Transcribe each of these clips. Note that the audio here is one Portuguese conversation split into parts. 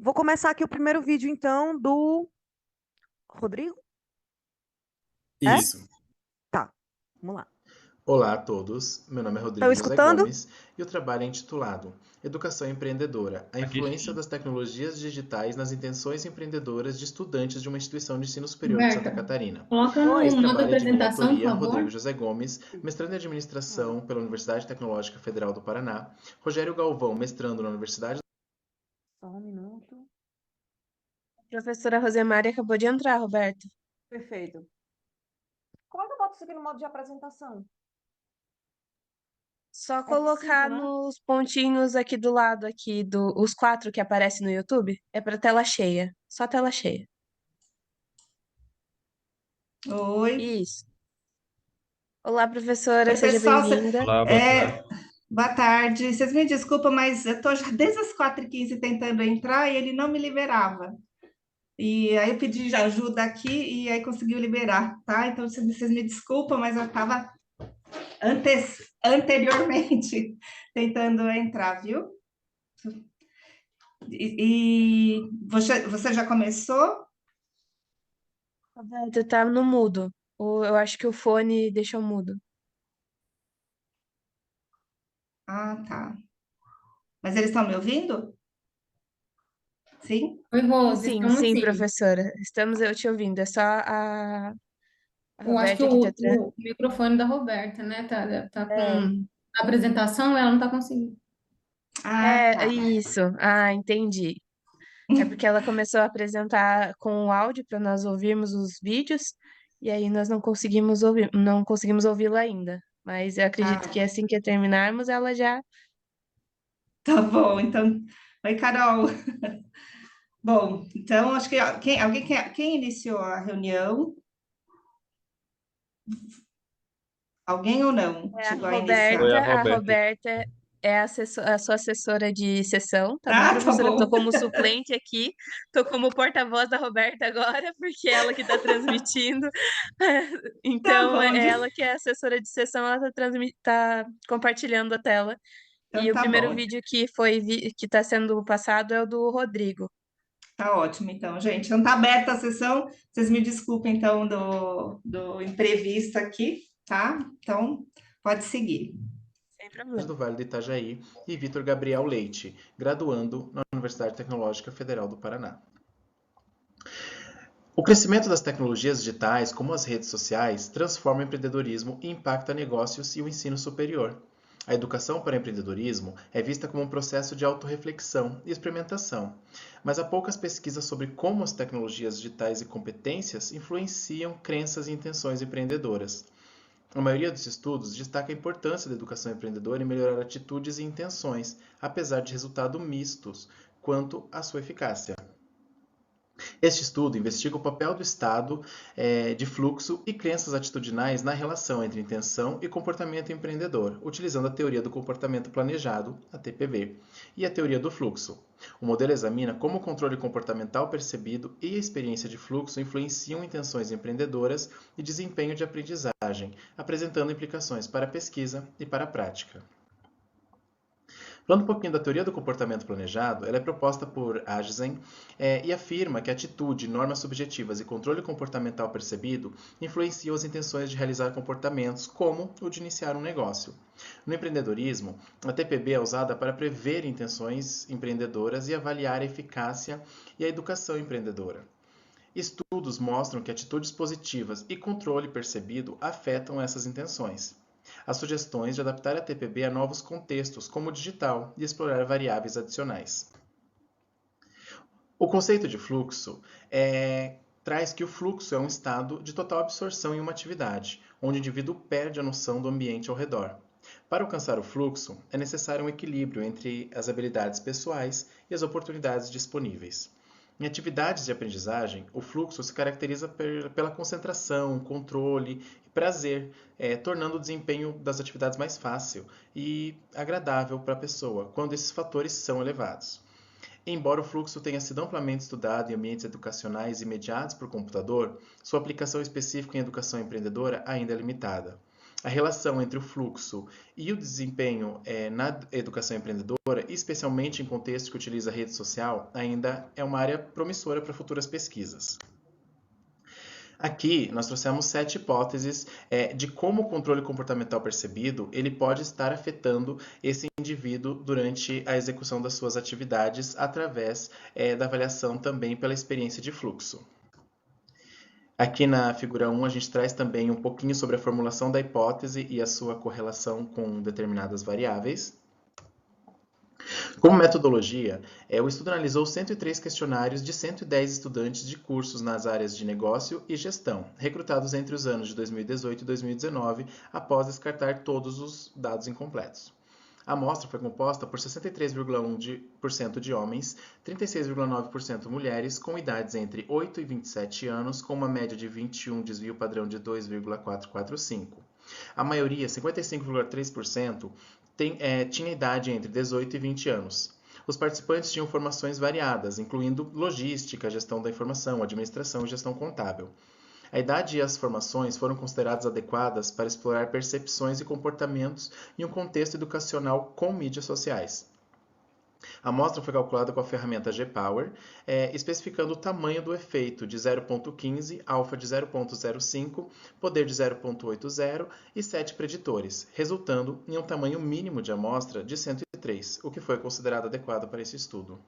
Vou começar aqui o primeiro vídeo, então, do Rodrigo? É? Isso. Tá, vamos lá. Olá a todos, meu nome é Estão Rodrigo José escutando? Gomes e o trabalho é intitulado Educação Empreendedora, a Aqui influência sim. das tecnologias digitais nas intenções empreendedoras de estudantes de uma instituição de ensino superior de Santa Roberta, Catarina. coloca Oi. Esse um modo trabalho é de minha apresentação, por autoria, Rodrigo favor. José Gomes, mestrando em Administração pela Universidade Tecnológica Federal do Paraná, Rogério Galvão, mestrando na Universidade. Só um minuto. Professora Rosemary acabou de entrar, Roberto. Perfeito. Como é que eu boto isso aqui no modo de apresentação? Só F5, colocar né? nos pontinhos aqui do lado, aqui, os quatro que aparecem no YouTube, é para tela cheia. Só tela cheia. Oi. Isso. Olá, professora, Oi, seja pessoal. bem-vinda. Olá, boa tarde. Boa tarde. Vocês me desculpam, mas eu estou já desde as 4h15 tentando entrar e ele não me liberava. E aí eu pedi de ajuda aqui e aí conseguiu liberar, tá? Então vocês me desculpam, mas eu estava anteriormente tentando entrar, viu? E você já começou? Roberto, tá no mudo. Eu acho que o fone deixou mudo. Ah, tá. Mas eles estão me ouvindo? Sim? Oi, Rose, Sim, estamos sim, sim. professora. Estamos eu te ouvindo. É só a Eu acho que Roberta que tá atrás. o microfone da Roberta, né? Tá com É, a apresentação, ela não tá conseguindo. Ah, tá. isso. Ah, entendi. É porque ela começou a apresentar com o áudio para nós ouvirmos os vídeos, e aí nós não conseguimos ouvi-la ainda. Mas eu acredito que Ah, assim que terminarmos, ela já. tá bom. Então, oi, Carol. Bom, então acho que quem iniciou a reunião? Alguém ou não É a chegou a Foi iniciar? a Roberta. A Roberta. Roberta é a sua assessora de sessão, tá bom, Ah, tá professora? Eu tô bom. como suplente aqui, tô como porta-voz da Roberta agora, porque é ela que tá transmitindo. Tá Então, bom, é ela que é a assessora de sessão, ela tá compartilhando a tela. então E o tá primeiro bom. vídeo que está sendo passado é o do Rodrigo. Tá ótimo, então, gente. Então tá aberta a sessão. Vocês me desculpem, então, do imprevisto aqui, tá? Então, pode seguir. Sem problema. Do Vale do Itajaí e Vitor Gabriel Leite, graduando na Universidade Tecnológica Federal do Paraná. O crescimento das tecnologias digitais, como as redes sociais, transforma o empreendedorismo e impacta negócios e o ensino superior. A educação para empreendedorismo é vista como um processo de autorreflexão e experimentação, mas há poucas pesquisas sobre como as tecnologias digitais e competências influenciam crenças e intenções empreendedoras. A maioria dos estudos destaca a importância da educação empreendedora em melhorar atitudes e intenções, apesar de resultados mistos quanto à sua eficácia. Este estudo investiga o papel do estado de fluxo e crenças atitudinais na relação entre intenção e comportamento empreendedor, utilizando a teoria do comportamento planejado, a TPB, e a teoria do fluxo. O modelo examina como o controle comportamental percebido e a experiência de fluxo influenciam intenções empreendedoras e desempenho de aprendizagem, apresentando implicações para a pesquisa e para a prática. Falando um pouquinho da teoria do comportamento planejado, ela é proposta por Ageson e afirma que atitude, normas subjetivas e controle comportamental percebido influenciam as intenções de realizar comportamentos, como o de iniciar um negócio. No empreendedorismo, a TPB é usada para prever intenções empreendedoras e avaliar a eficácia e a educação empreendedora. Estudos mostram que atitudes positivas e controle percebido afetam essas intenções. Há sugestões de adaptar a TPB a novos contextos, como o digital, e explorar variáveis adicionais. O conceito de fluxo traz que o fluxo é um estado de total absorção em uma atividade, onde o indivíduo perde a noção do ambiente ao redor. Para alcançar o fluxo, é necessário um equilíbrio entre as habilidades pessoais e as oportunidades disponíveis. Em atividades de aprendizagem, o fluxo se caracteriza pela concentração, controle e prazer, tornando o desempenho das atividades mais fácil e agradável para a pessoa, quando esses fatores são elevados. Embora o fluxo tenha sido amplamente estudado em ambientes educacionais e mediados por computador, sua aplicação específica em educação empreendedora ainda é limitada. A relação entre o fluxo e o desempenho na educação empreendedora, especialmente em contexto que utiliza rede social, ainda é uma área promissora para futuras pesquisas. Aqui nós trouxemos 7 hipóteses de como o controle comportamental percebido ele pode estar afetando esse indivíduo durante a execução das suas atividades através da avaliação também pela experiência de fluxo. Aqui na figura 1 a gente traz também um pouquinho sobre a formulação da hipótese e a sua correlação com determinadas variáveis. Como metodologia, o estudo analisou 103 questionários de 110 estudantes de cursos nas áreas de negócio e gestão, recrutados entre os anos de 2018 e 2019, após descartar todos os dados incompletos. A amostra foi composta por 63,1% de homens, 36,9% mulheres, com idades entre 8 e 27 anos, com uma média de 21 desvio padrão de 2,445. A maioria, 55,3%, tinha idade entre 18 e 20 anos. Os participantes tinham formações variadas, incluindo logística, gestão da informação, administração e gestão contábil. A idade e as formações foram consideradas adequadas para explorar percepções e comportamentos em um contexto educacional com mídias sociais. A amostra foi calculada com a ferramenta G-Power, especificando o tamanho do efeito de 0,15, alfa de 0,05, poder de 0,80 e 7 preditores, resultando em um tamanho mínimo de amostra de 103, o que foi considerado adequado para esse estudo.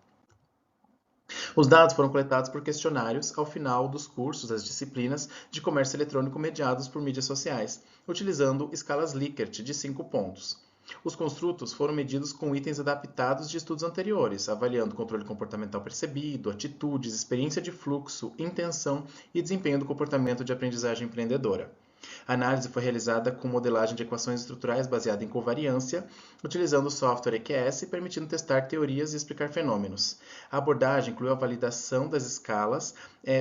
Os dados foram coletados por questionários ao final dos cursos das disciplinas de comércio eletrônico mediados por mídias sociais, utilizando escalas Likert de 5 pontos. Os construtos foram medidos com itens adaptados de estudos anteriores, avaliando controle comportamental percebido, atitudes, experiência de fluxo, intenção e desempenho do comportamento de aprendizagem empreendedora. A análise foi realizada com modelagem de equações estruturais baseada em covariância, utilizando o software EQS, permitindo testar teorias e explicar fenômenos. A abordagem incluiu a validação das escalas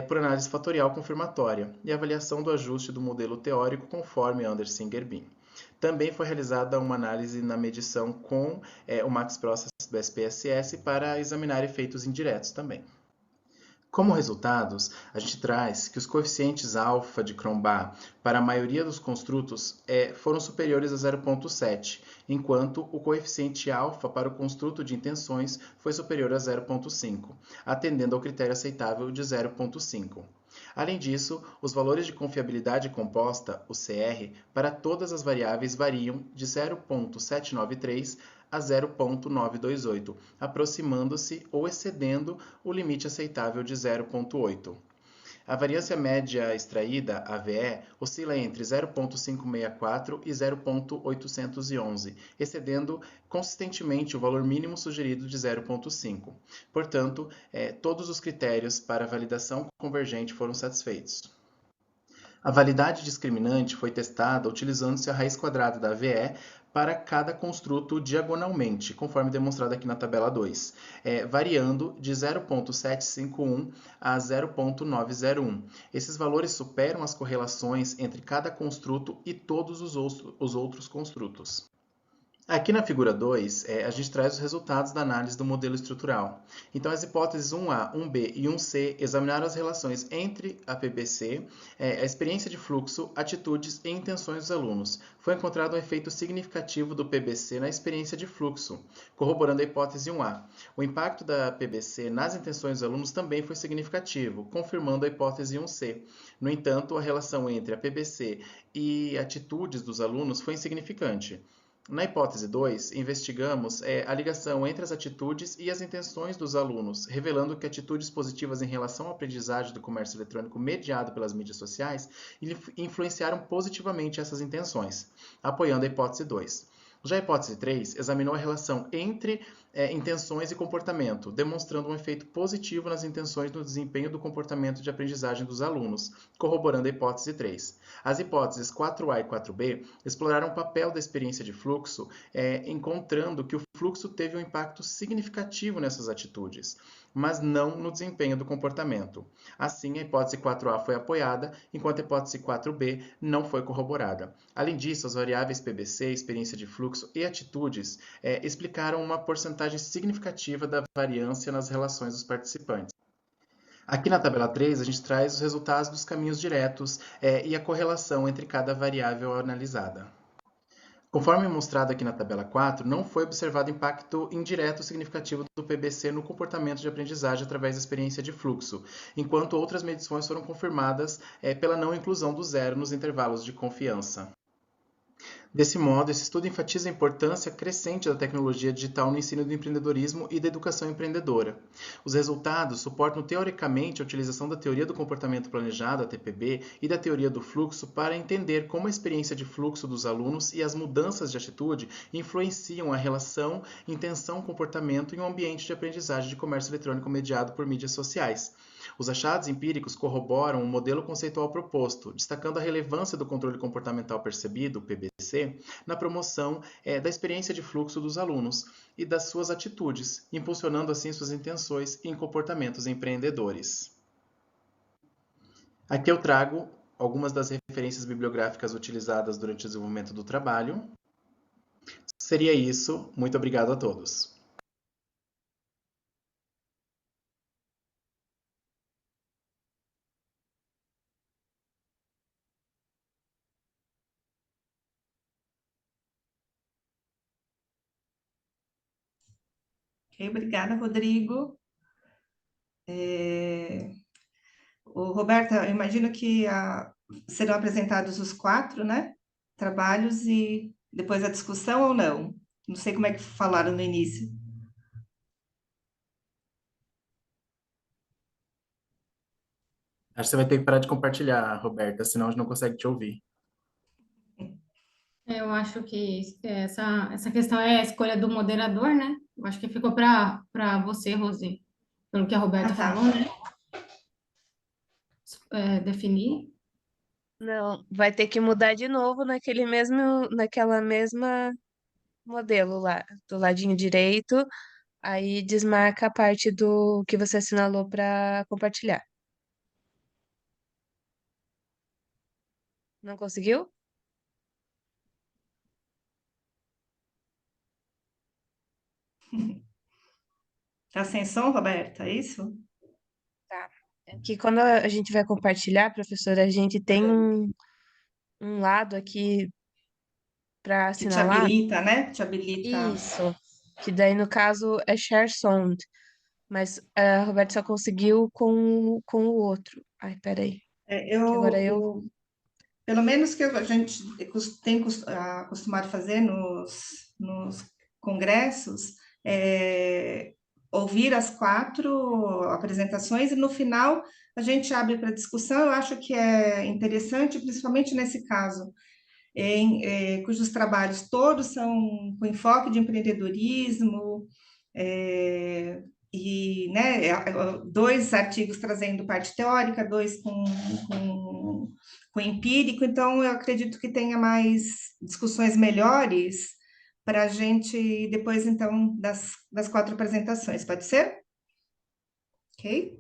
por análise fatorial confirmatória e a avaliação do ajuste do modelo teórico conforme Anderson e Gerbin. Também foi realizada uma análise na medição com o Max Process do SPSS para examinar efeitos indiretos também. Como resultados, a gente traz que os coeficientes alfa de Cronbach para a maioria dos construtos foram superiores a 0,7, enquanto o coeficiente alfa para o construto de intenções foi superior a 0,5, atendendo ao critério aceitável de 0,5. Além disso, os valores de confiabilidade composta, o CR, para todas as variáveis variam de 0,793 a 0,928, aproximando-se ou excedendo o limite aceitável de 0,8. A variância média extraída, AVE, oscila entre 0,564 e 0,811, excedendo consistentemente o valor mínimo sugerido de 0,5. Portanto, todos os critérios para validação convergente foram satisfeitos. A validade discriminante foi testada utilizando-se a raiz quadrada da AVE para cada construto diagonalmente, conforme demonstrado aqui na tabela 2, variando de 0,751 a 0,901. Esses valores superam as correlações entre cada construto e todos os outros construtos. Aqui na figura 2, a gente traz os resultados da análise do modelo estrutural. Então, as hipóteses 1A, 1B e 1C examinaram as relações entre a PBC, a experiência de fluxo, atitudes e intenções dos alunos. Foi encontrado um efeito significativo do PBC na experiência de fluxo, corroborando a hipótese 1A. O impacto da PBC nas intenções dos alunos também foi significativo, confirmando a hipótese 1C. No entanto, a relação entre a PBC e atitudes dos alunos foi insignificante. Na hipótese 2, investigamos a ligação entre as atitudes e as intenções dos alunos, revelando que atitudes positivas em relação à aprendizagem do comércio eletrônico mediado pelas mídias sociais influenciaram positivamente essas intenções, apoiando a hipótese 2. Já a hipótese 3 examinou a relação entre intenções e comportamento, demonstrando um efeito positivo nas intenções no desempenho do comportamento de aprendizagem dos alunos, corroborando a hipótese 3. As hipóteses 4A e 4B exploraram o papel da experiência de fluxo, encontrando que o fluxo teve um impacto significativo nessas atitudes, mas não no desempenho do comportamento. Assim, a hipótese 4A foi apoiada, enquanto a hipótese 4B não foi corroborada. Além disso, as variáveis PBC, experiência de fluxo e atitudes explicaram uma porcentagem significativa da variância nas relações dos participantes. Aqui na tabela 3, a gente traz os resultados dos caminhos diretos e a correlação entre cada variável analisada. Conforme mostrado aqui na tabela 4, não foi observado impacto indireto significativo do PBC no comportamento de aprendizagem através da experiência de fluxo, enquanto outras medições foram confirmadas pela não inclusão do zero nos intervalos de confiança. Desse modo, esse estudo enfatiza a importância crescente da tecnologia digital no ensino do empreendedorismo e da educação empreendedora. Os resultados suportam teoricamente a utilização da teoria do comportamento planejado, a TPB, e da teoria do fluxo para entender como a experiência de fluxo dos alunos e as mudanças de atitude influenciam a relação, intenção, comportamento em um ambiente de aprendizagem de comércio eletrônico mediado por mídias sociais. Os achados empíricos corroboram o modelo conceitual proposto, destacando a relevância do controle comportamental percebido, PBC, na promoção da experiência de fluxo dos alunos e das suas atitudes, impulsionando assim suas intenções em comportamentos empreendedores. Aqui eu trago algumas das referências bibliográficas utilizadas durante o desenvolvimento do trabalho. Seria isso. Muito obrigado a todos. Ok, obrigada, Rodrigo. Roberta, eu imagino que serão apresentados os 4, né? Trabalhos e depois a discussão ou não? Não sei como é que falaram no início. Acho que você vai ter que parar de compartilhar, Roberta, senão a gente não consegue te ouvir. Eu acho que essa questão é a escolha do moderador, né? Eu acho que ficou para você, Rosi, pelo que a Roberta Tá. falou, né? Definir. Não, vai ter que mudar de novo naquela mesma modelo lá, do ladinho direito, aí desmarca a parte do que você assinalou para compartilhar. Não conseguiu? Tá sem som, Roberta? É isso? Tá. É que quando a gente vai compartilhar, professora, a gente tem um lado aqui para Que te assinalar. habilita, né? Te habilita. Isso. Que daí, no caso, é share sound. Mas a Roberta só conseguiu com o outro. Ai, peraí. Que agora eu. Pelo menos que a gente tem acostumado a fazer nos congressos, ouvir as 4 apresentações e no final a gente abre para discussão. Eu acho que é interessante, principalmente nesse caso, cujos trabalhos todos são com enfoque de empreendedorismo, e né, 2 artigos trazendo parte teórica, 2 com empírico, então eu acredito que tenha mais discussões melhores para a gente depois, então, das 4 apresentações, pode ser? Ok?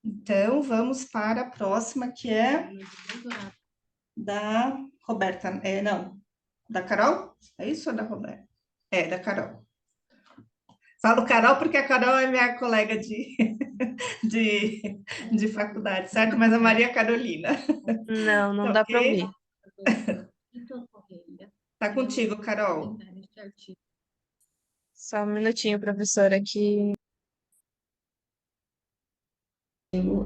Então, vamos para a próxima, que é da Roberta, não, da Carol? É isso ou da Roberta? É, da Carol. Falo Carol porque a Carol é minha colega de faculdade, certo? Mas a Maria Carolina. Não Tá dá para ok? ouvir. Tá contigo, Carol. Só um minutinho, professora, que.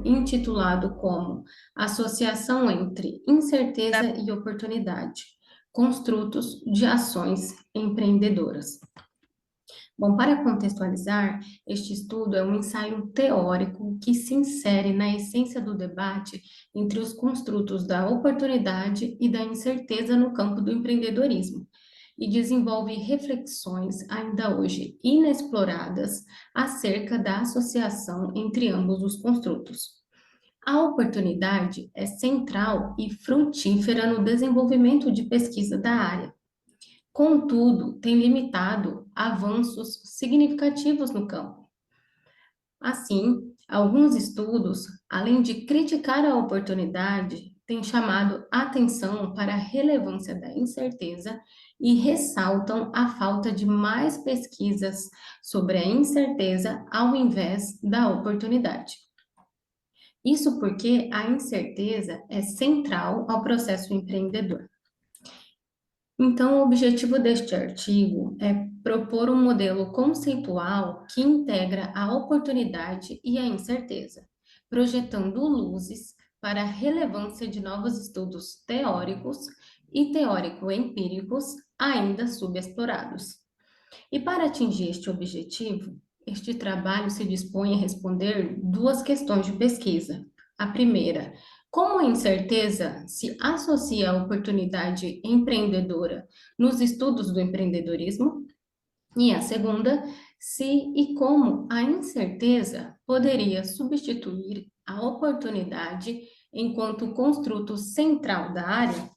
Intitulado como Associação entre Incerteza e Oportunidade, Construtos de Ações Empreendedoras. Bom, para contextualizar, este estudo é um ensaio teórico que se insere na essência do debate entre os construtos da oportunidade e da incerteza no campo do empreendedorismo e desenvolve reflexões ainda hoje inexploradas acerca da associação entre ambos os construtos. A oportunidade é central e frutífera no desenvolvimento de pesquisa da área. Contudo, tem limitado avanços significativos no campo. Assim, alguns estudos, além de criticar a oportunidade, têm chamado atenção para a relevância da incerteza e ressaltam a falta de mais pesquisas sobre a incerteza ao invés da oportunidade. Isso porque a incerteza é central ao processo empreendedor. Então, o objetivo deste artigo é propor um modelo conceitual que integra a oportunidade e a incerteza, projetando luzes para a relevância de novos estudos teóricos e teórico-empíricos ainda subexplorados. E para atingir este objetivo, este trabalho se dispõe a responder duas questões de pesquisa. A primeira, como a incerteza se associa à oportunidade empreendedora nos estudos do empreendedorismo? E a segunda, se e como a incerteza poderia substituir a oportunidade enquanto construto central da área?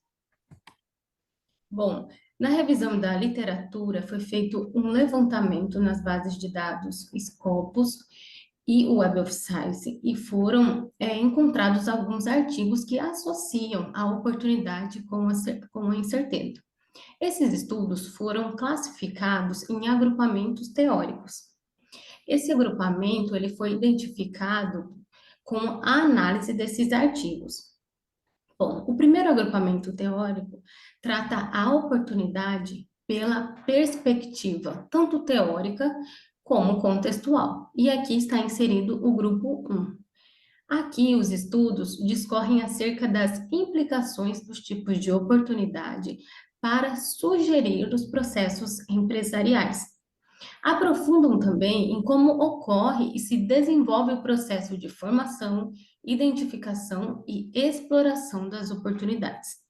Bom, na revisão da literatura foi feito um levantamento nas bases de dados Scopus e Web of Science e foram encontrados alguns artigos que associam a oportunidade com a incerteza. Esses estudos foram classificados em agrupamentos teóricos. Esse agrupamento ele foi identificado com a análise desses artigos. Bom, o primeiro agrupamento teórico trata a oportunidade pela perspectiva, tanto teórica como contextual. E aqui está inserido o grupo 1. Aqui os estudos discorrem acerca das implicações dos tipos de oportunidade para sugerir os processos empresariais. Aprofundam também em como ocorre e se desenvolve o processo de formação, identificação e exploração das oportunidades.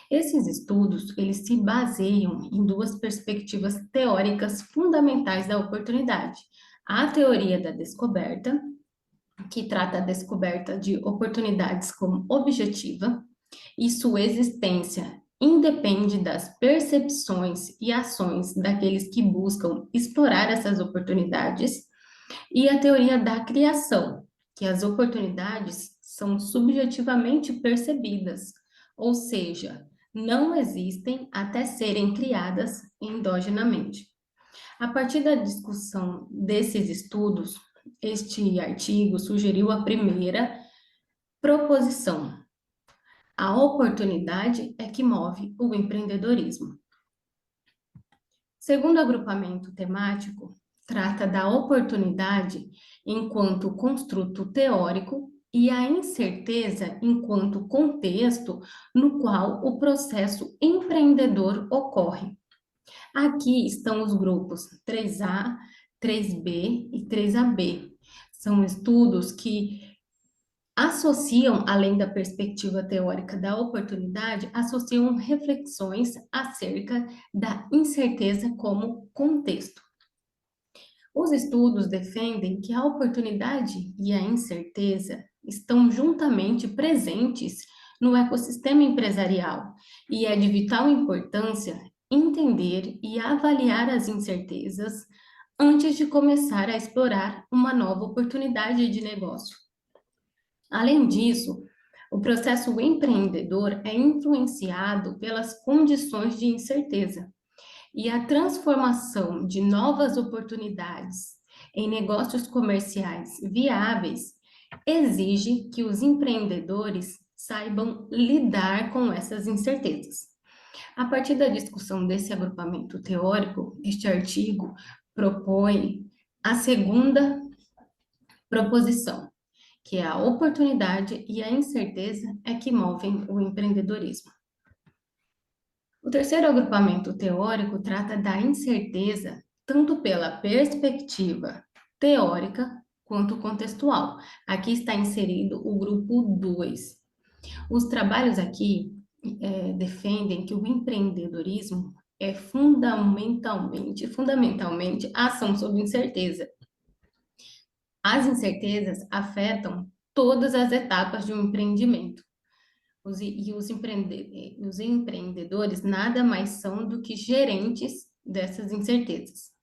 Esses estudos, eles se baseiam em duas perspectivas teóricas fundamentais da oportunidade. A teoria da descoberta, que trata a descoberta de oportunidades como objetiva, e sua existência independe das percepções e ações daqueles que buscam explorar essas oportunidades, e a teoria da criação, que as oportunidades são subjetivamente percebidas, ou seja, não existem até serem criadas endogenamente. A partir da discussão desses estudos, este artigo sugeriu a primeira proposição: a oportunidade é que move o empreendedorismo. Segundo agrupamento temático, trata da oportunidade enquanto construto teórico e a incerteza enquanto contexto no qual o processo empreendedor ocorre. Aqui estão os grupos 3A, 3B e 3AB. São estudos que associam, além da perspectiva teórica da oportunidade, associam reflexões acerca da incerteza como contexto. Os estudos defendem que a oportunidade e a incerteza estão juntamente presentes no ecossistema empresarial e é de vital importância entender e avaliar as incertezas antes de começar a explorar uma nova oportunidade de negócio. Além disso, o processo empreendedor é influenciado pelas condições de incerteza e a transformação de novas oportunidades em negócios comerciais viáveis exige que os empreendedores saibam lidar com essas incertezas. A partir da discussão desse agrupamento teórico, este artigo propõe a segunda proposição, que é a oportunidade e a incerteza é que movem o empreendedorismo. O terceiro agrupamento teórico trata da incerteza tanto pela perspectiva teórica quanto contextual. Aqui está inserido o grupo 2. Os trabalhos aqui defendem que o empreendedorismo é fundamentalmente ação sob incerteza. As incertezas afetam todas as etapas de um empreendimento. Os empreendedores nada mais são do que gerentes dessas incertezas.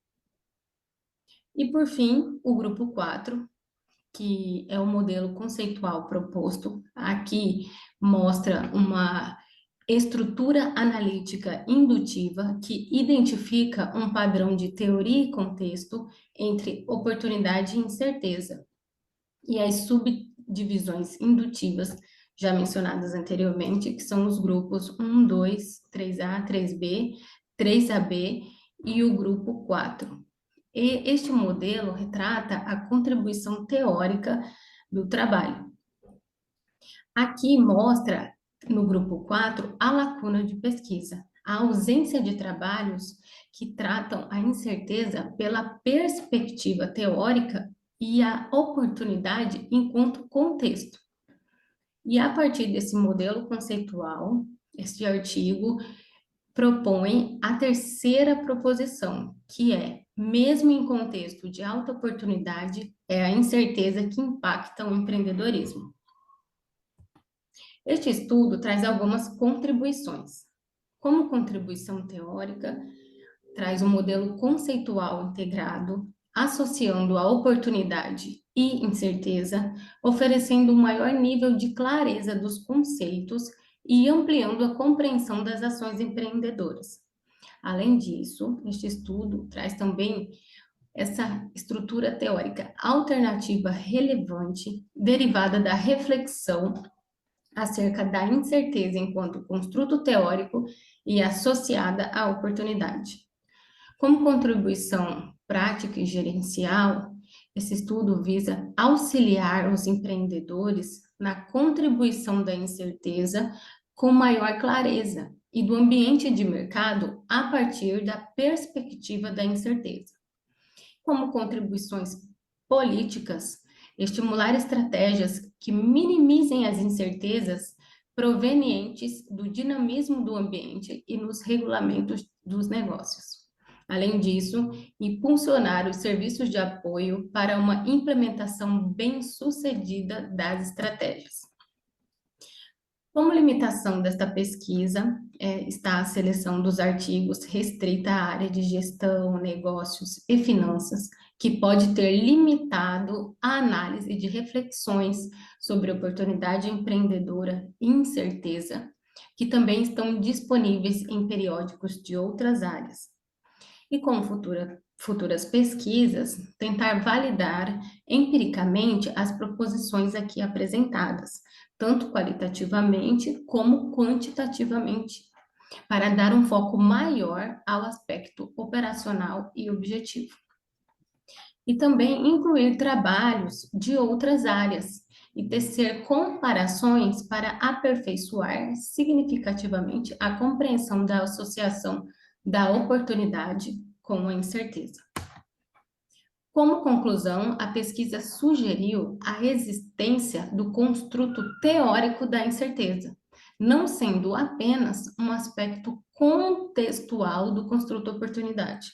E, por fim, o grupo 4, que é o modelo conceitual proposto, aqui mostra uma estrutura analítica indutiva que identifica um padrão de teoria e contexto entre oportunidade e incerteza, e as subdivisões indutivas já mencionadas anteriormente, que são os grupos 1, 2, 3A, 3B, 3AB e o grupo 4. E este modelo retrata a contribuição teórica do trabalho. Aqui mostra, no grupo 4, a lacuna de pesquisa, a ausência de trabalhos que tratam a incerteza pela perspectiva teórica e a oportunidade enquanto contexto. E a partir desse modelo conceitual, este artigo propõe a terceira proposição, que é, mesmo em contexto de alta oportunidade, é a incerteza que impacta o empreendedorismo. Este estudo traz algumas contribuições. Como contribuição teórica, traz um modelo conceitual integrado, associando a oportunidade e incerteza, oferecendo um maior nível de clareza dos conceitos e ampliando a compreensão das ações empreendedoras. Além disso, este estudo traz também essa estrutura teórica alternativa relevante, derivada da reflexão acerca da incerteza enquanto construto teórico e associada à oportunidade. Como contribuição prática e gerencial, esse estudo visa auxiliar os empreendedores na contribuição da incerteza com maior clareza e do ambiente de mercado a partir da perspectiva da incerteza. Como contribuições políticas, estimular estratégias que minimizem as incertezas provenientes do dinamismo do ambiente e nos regulamentos dos negócios. Além disso, impulsionar os serviços de apoio para uma implementação bem-sucedida das estratégias. Como limitação desta pesquisa, está a seleção dos artigos restrita à área de gestão, negócios e finanças, que pode ter limitado a análise de reflexões sobre oportunidade empreendedora e incerteza, que também estão disponíveis em periódicos de outras áreas. E como futuras pesquisas, tentar validar empiricamente as proposições aqui apresentadas, tanto qualitativamente como quantitativamente, para dar um foco maior ao aspecto operacional e objetivo. E também incluir trabalhos de outras áreas e tecer comparações para aperfeiçoar significativamente a compreensão da associação da oportunidade com a incerteza. Como conclusão, a pesquisa sugeriu a existência do construto teórico da incerteza, não sendo apenas um aspecto contextual do construto oportunidade.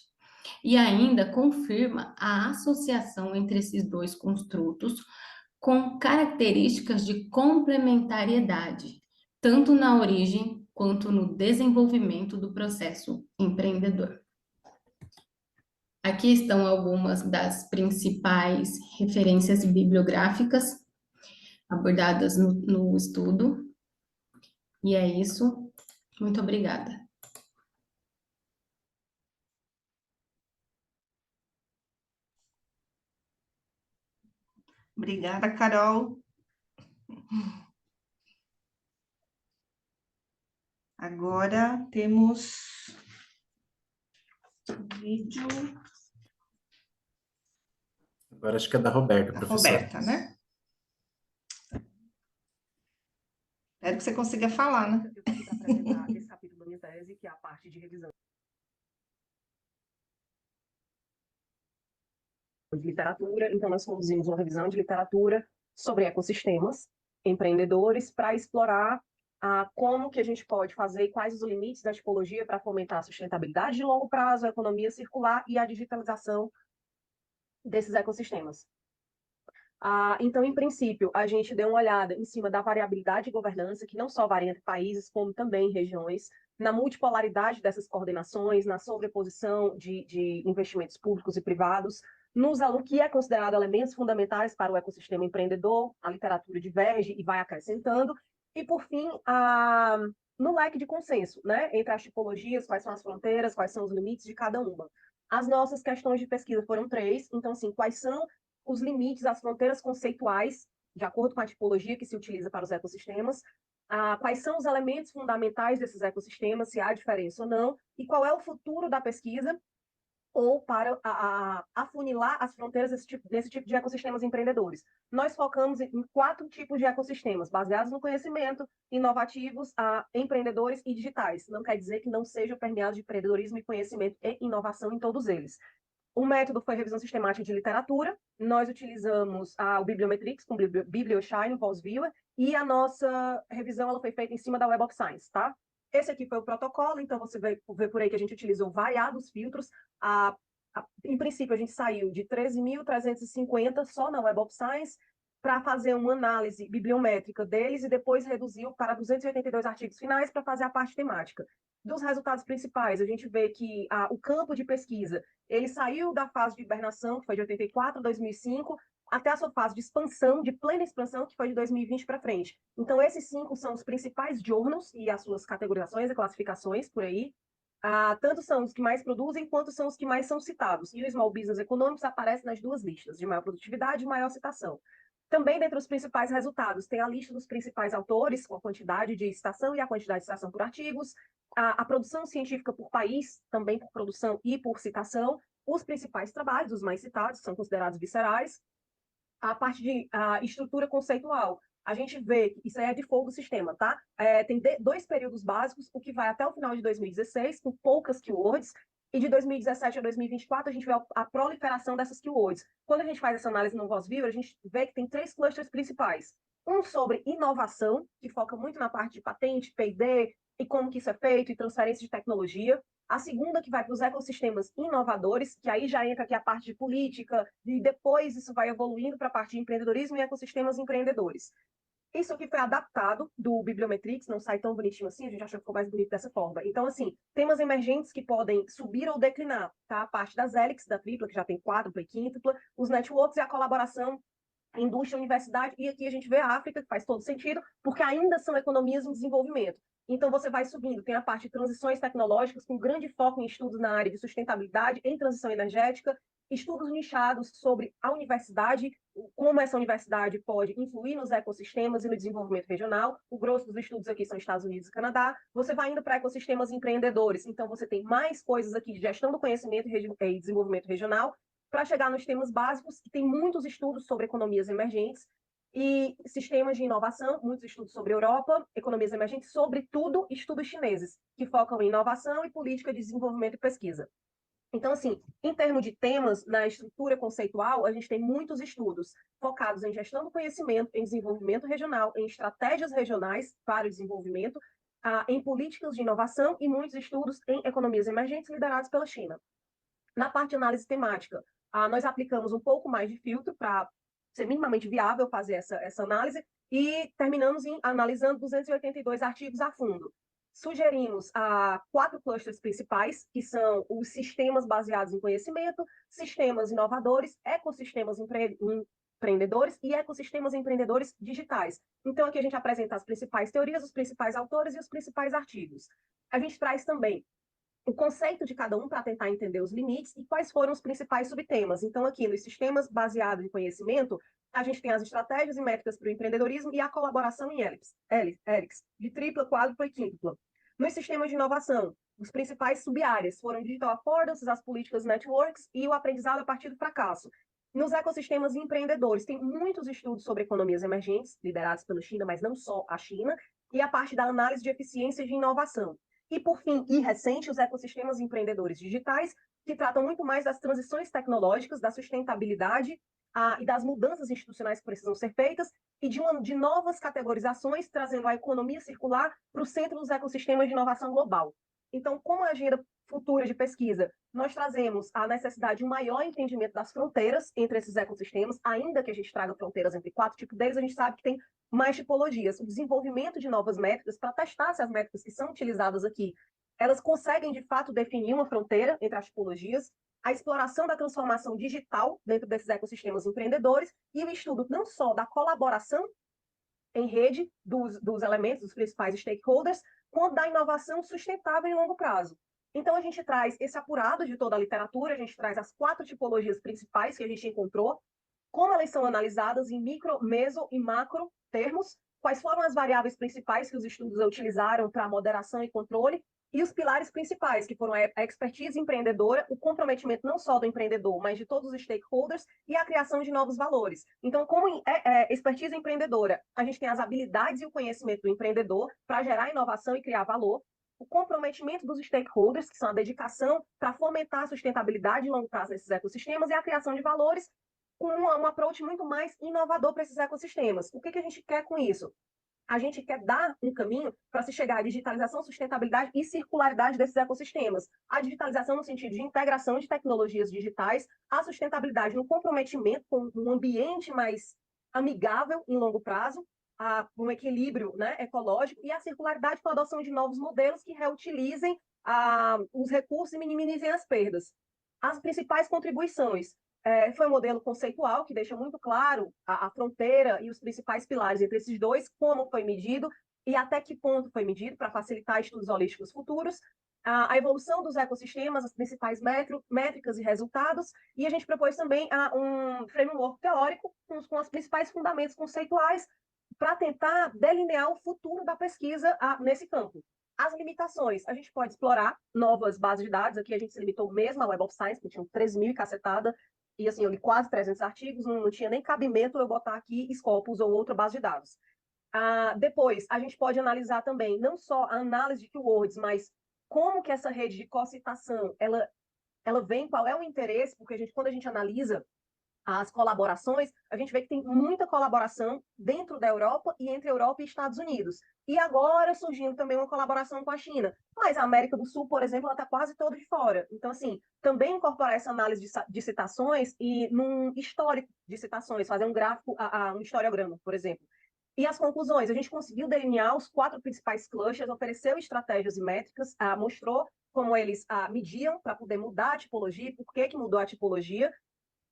E ainda confirma a associação entre esses dois construtos com características de complementariedade, tanto na origem quanto no desenvolvimento do processo empreendedor. Aqui estão algumas das principais referências bibliográficas abordadas no estudo. E é isso. Muito obrigada. Obrigada, Carol. Agora temos vídeo Agora acho que é da Roberta, da professora. Roberta, né? Espero que você consiga falar, né? Eu tenho que apresentar esse capítulo da minha tese, que é a parte de revisão de literatura. Então, nós conduzimos uma revisão de literatura sobre ecossistemas empreendedores para explorar como que a gente pode fazer e quais os limites da tipologia para fomentar a sustentabilidade de longo prazo, a economia circular e a digitalização desses ecossistemas. Então, em princípio, a gente deu uma olhada em cima da variabilidade de governança, que não só varia entre países, como também regiões, na multipolaridade dessas coordenações, na sobreposição de investimentos públicos e privados, no que é considerado elementos fundamentais para o ecossistema empreendedor, a literatura diverge e vai acrescentando, e, por fim, no leque de consenso, né, entre as tipologias, quais são as fronteiras, quais são os limites de cada uma. As nossas questões de pesquisa foram 3, então, assim, quais são os limites, as fronteiras conceituais de acordo com a tipologia que se utiliza para os ecossistemas, quais são os elementos fundamentais desses ecossistemas, se há diferença ou não, e qual é o futuro da pesquisa, ou para afunilar as fronteiras desse tipo de ecossistemas empreendedores. Nós focamos em 4 tipos de ecossistemas, baseados no conhecimento, inovativos, empreendedores e digitais. Não quer dizer que não sejam permeados de empreendedorismo e conhecimento e inovação em todos eles. O método foi revisão sistemática de literatura. Nós utilizamos o Bibliometrics com BiblioShine, VozViewer, e a nossa revisão ela foi feita em cima da Web of Science, tá? Esse aqui foi o protocolo, então você vê por aí que a gente utilizou variados filtros. Em princípio, a gente saiu de 13.350 só na Web of Science para fazer uma análise bibliométrica deles e depois reduziu para 282 artigos finais para fazer a parte temática. Dos resultados principais, a gente vê que o campo de pesquisa ele saiu da fase de hibernação, que foi de 84 a 2005, até a sua fase de expansão, de plena expansão, que foi de 2020 para frente. Então, esses 5 são os principais journals e as suas categorizações e classificações por aí. Tanto são os que mais produzem, quanto são os que mais são citados. E o Small Business Economics aparece nas 2 listas, de maior produtividade e maior citação. Também, dentre os principais resultados, tem a lista dos principais autores, com a quantidade de citação e a quantidade de citação por artigos, a produção científica por país, também por produção e por citação, os principais trabalhos, os mais citados, são considerados viscerais, a parte de estrutura conceitual. A gente vê que isso aí é de fogo do sistema, tá? Tem 2 períodos básicos, o que vai até o final de 2016, com poucas keywords, e de 2017 a 2024 a gente vê a proliferação dessas keywords. Quando a gente faz essa análise no VozViewer, a gente vê que tem 3 clusters principais. Um sobre inovação, que foca muito na parte de patente, P&D, e como que isso é feito, e transferência de tecnologia. A segunda que vai para os ecossistemas inovadores, que aí já entra aqui a parte de política, e depois isso vai evoluindo para a parte de empreendedorismo e ecossistemas empreendedores. Isso aqui foi adaptado do Bibliometrics, não sai tão bonitinho assim, a gente achou que ficou mais bonito dessa forma. Então, assim, temas emergentes que podem subir ou declinar, tá? A parte das hélices, da tripla, que já tem quádrupla e quíntupla, os networks e a colaboração indústria, universidade, e aqui a gente vê a África, que faz todo sentido, porque ainda são economias em desenvolvimento. Então, você vai subindo, tem a parte de transições tecnológicas, com grande foco em estudos na área de sustentabilidade, em transição energética, estudos nichados sobre a universidade, como essa universidade pode influir nos ecossistemas e no desenvolvimento regional. O grosso dos estudos aqui são Estados Unidos e Canadá. Você vai indo para ecossistemas empreendedores, então você tem mais coisas aqui de gestão do conhecimento e desenvolvimento regional, para chegar nos temas básicos, que tem muitos estudos sobre economias emergentes e sistemas de inovação, muitos estudos sobre Europa, economias emergentes, sobretudo estudos chineses, que focam em inovação e política de desenvolvimento e pesquisa. Então, assim, em termos de temas, na estrutura conceitual, a gente tem muitos estudos focados em gestão do conhecimento, em desenvolvimento regional, em estratégias regionais para o desenvolvimento, em políticas de inovação e muitos estudos em economias emergentes liderados pela China. Na parte de análise temática, nós aplicamos um pouco mais de filtro para ser minimamente viável fazer essa análise e terminamos analisando 282 artigos a fundo. Sugerimos 4 clusters principais, que são os sistemas baseados em conhecimento, sistemas inovadores, ecossistemas empreendedores e ecossistemas empreendedores digitais. Então, aqui a gente apresenta as principais teorias, os principais autores e os principais artigos. A gente traz também o conceito de cada um para tentar entender os limites e quais foram os principais subtemas. Então, aqui nos sistemas baseados em conhecimento, a gente tem as estratégias e métricas para o empreendedorismo e a colaboração em hélices, de tripla, quádrupla e quíntupla. Nos sistemas de inovação, os principais sub-áreas foram digital affordances, as políticas networks e o aprendizado a partir do fracasso. Nos ecossistemas empreendedores, tem muitos estudos sobre economias emergentes, liderados pela China, mas não só a China, e a parte da análise de eficiência de inovação. E, por fim, e recente, os ecossistemas empreendedores digitais, que tratam muito mais das transições tecnológicas, da sustentabilidade e das mudanças institucionais que precisam ser feitas, e de novas categorizações, trazendo a economia circular para o centro dos ecossistemas de inovação global. Então, como a agenda futura de pesquisa, nós trazemos a necessidade de um maior entendimento das fronteiras entre esses ecossistemas, ainda que a gente traga fronteiras entre 4 tipos deles, a gente sabe que tem mais tipologias. O desenvolvimento de novas métricas para testar se as métricas que são utilizadas aqui, elas conseguem, de fato, definir uma fronteira entre as tipologias, a exploração da transformação digital dentro desses ecossistemas empreendedores e o estudo não só da colaboração em rede dos elementos, dos principais stakeholders, quanto da inovação sustentável em longo prazo. Então, a gente traz esse apurado de toda a literatura, a gente traz as 4 tipologias principais que a gente encontrou, como elas são analisadas em micro, meso e macro termos, quais foram as variáveis principais que os estudos utilizaram para moderação e controle, e os pilares principais, que foram a expertise empreendedora, o comprometimento não só do empreendedor, mas de todos os stakeholders e a criação de novos valores. Então, como expertise empreendedora, a gente tem as habilidades e o conhecimento do empreendedor para gerar inovação e criar valor, o comprometimento dos stakeholders, que são a dedicação para fomentar a sustentabilidade em longo prazo desses ecossistemas, e a criação de valores com um approach muito mais inovador para esses ecossistemas. O que a gente quer com isso? A gente quer dar um caminho para se chegar à digitalização, sustentabilidade e circularidade desses ecossistemas. A digitalização no sentido de integração de tecnologias digitais, a sustentabilidade no comprometimento com um ambiente mais amigável em longo prazo, um equilíbrio, né, ecológico, e a circularidade com a adoção de novos modelos que reutilizem os recursos e minimizem as perdas. As principais contribuições foi um modelo conceitual que deixa muito claro a fronteira e os principais pilares entre esses dois, como foi medido e até que ponto foi medido, para facilitar estudos holísticos futuros, a evolução dos ecossistemas, as principais métricas e resultados, e a gente propôs também um framework teórico com os principais fundamentos conceituais para tentar delinear o futuro da pesquisa nesse campo. As limitações, a gente pode explorar novas bases de dados, aqui a gente se limitou mesmo à Web of Science, que tinha 13.000 e cacetada, e assim, eu li quase 300 artigos, não tinha nem cabimento eu botar aqui Scopus ou outra base de dados. Depois, a gente pode analisar também, não só a análise de keywords, mas como que essa rede de cocitação, ela vem, qual é o interesse, porque quando a gente analisa as colaborações, a gente vê que tem muita colaboração dentro da Europa e entre Europa e Estados Unidos. E agora surgindo também uma colaboração com a China. Mas a América do Sul, por exemplo, ela está quase toda de fora. Então, assim, também incorporar essa análise de citações e num histórico de citações, fazer um gráfico, um historiograma, por exemplo. E as conclusões, a gente conseguiu delinear os 4 principais clusters, ofereceu estratégias e métricas, mostrou como eles mediam para poder mudar a tipologia, por que mudou a tipologia,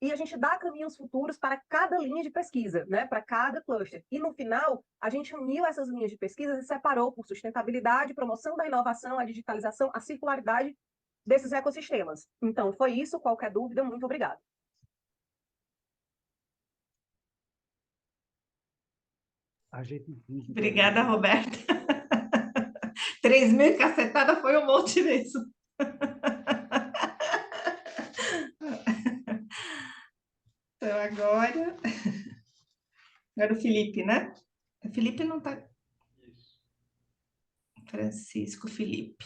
e a gente dá caminhos futuros para cada linha de pesquisa, né, para cada cluster. E no final, a gente uniu essas linhas de pesquisa e separou por sustentabilidade, promoção da inovação, a digitalização, a circularidade desses ecossistemas. Então, foi isso. Qualquer dúvida, muito obrigada. Obrigada, Roberta. 3.000 cacetada foi um monte mesmo. Então, agora o Felipe, né? O Felipe não está. Francisco Felipe.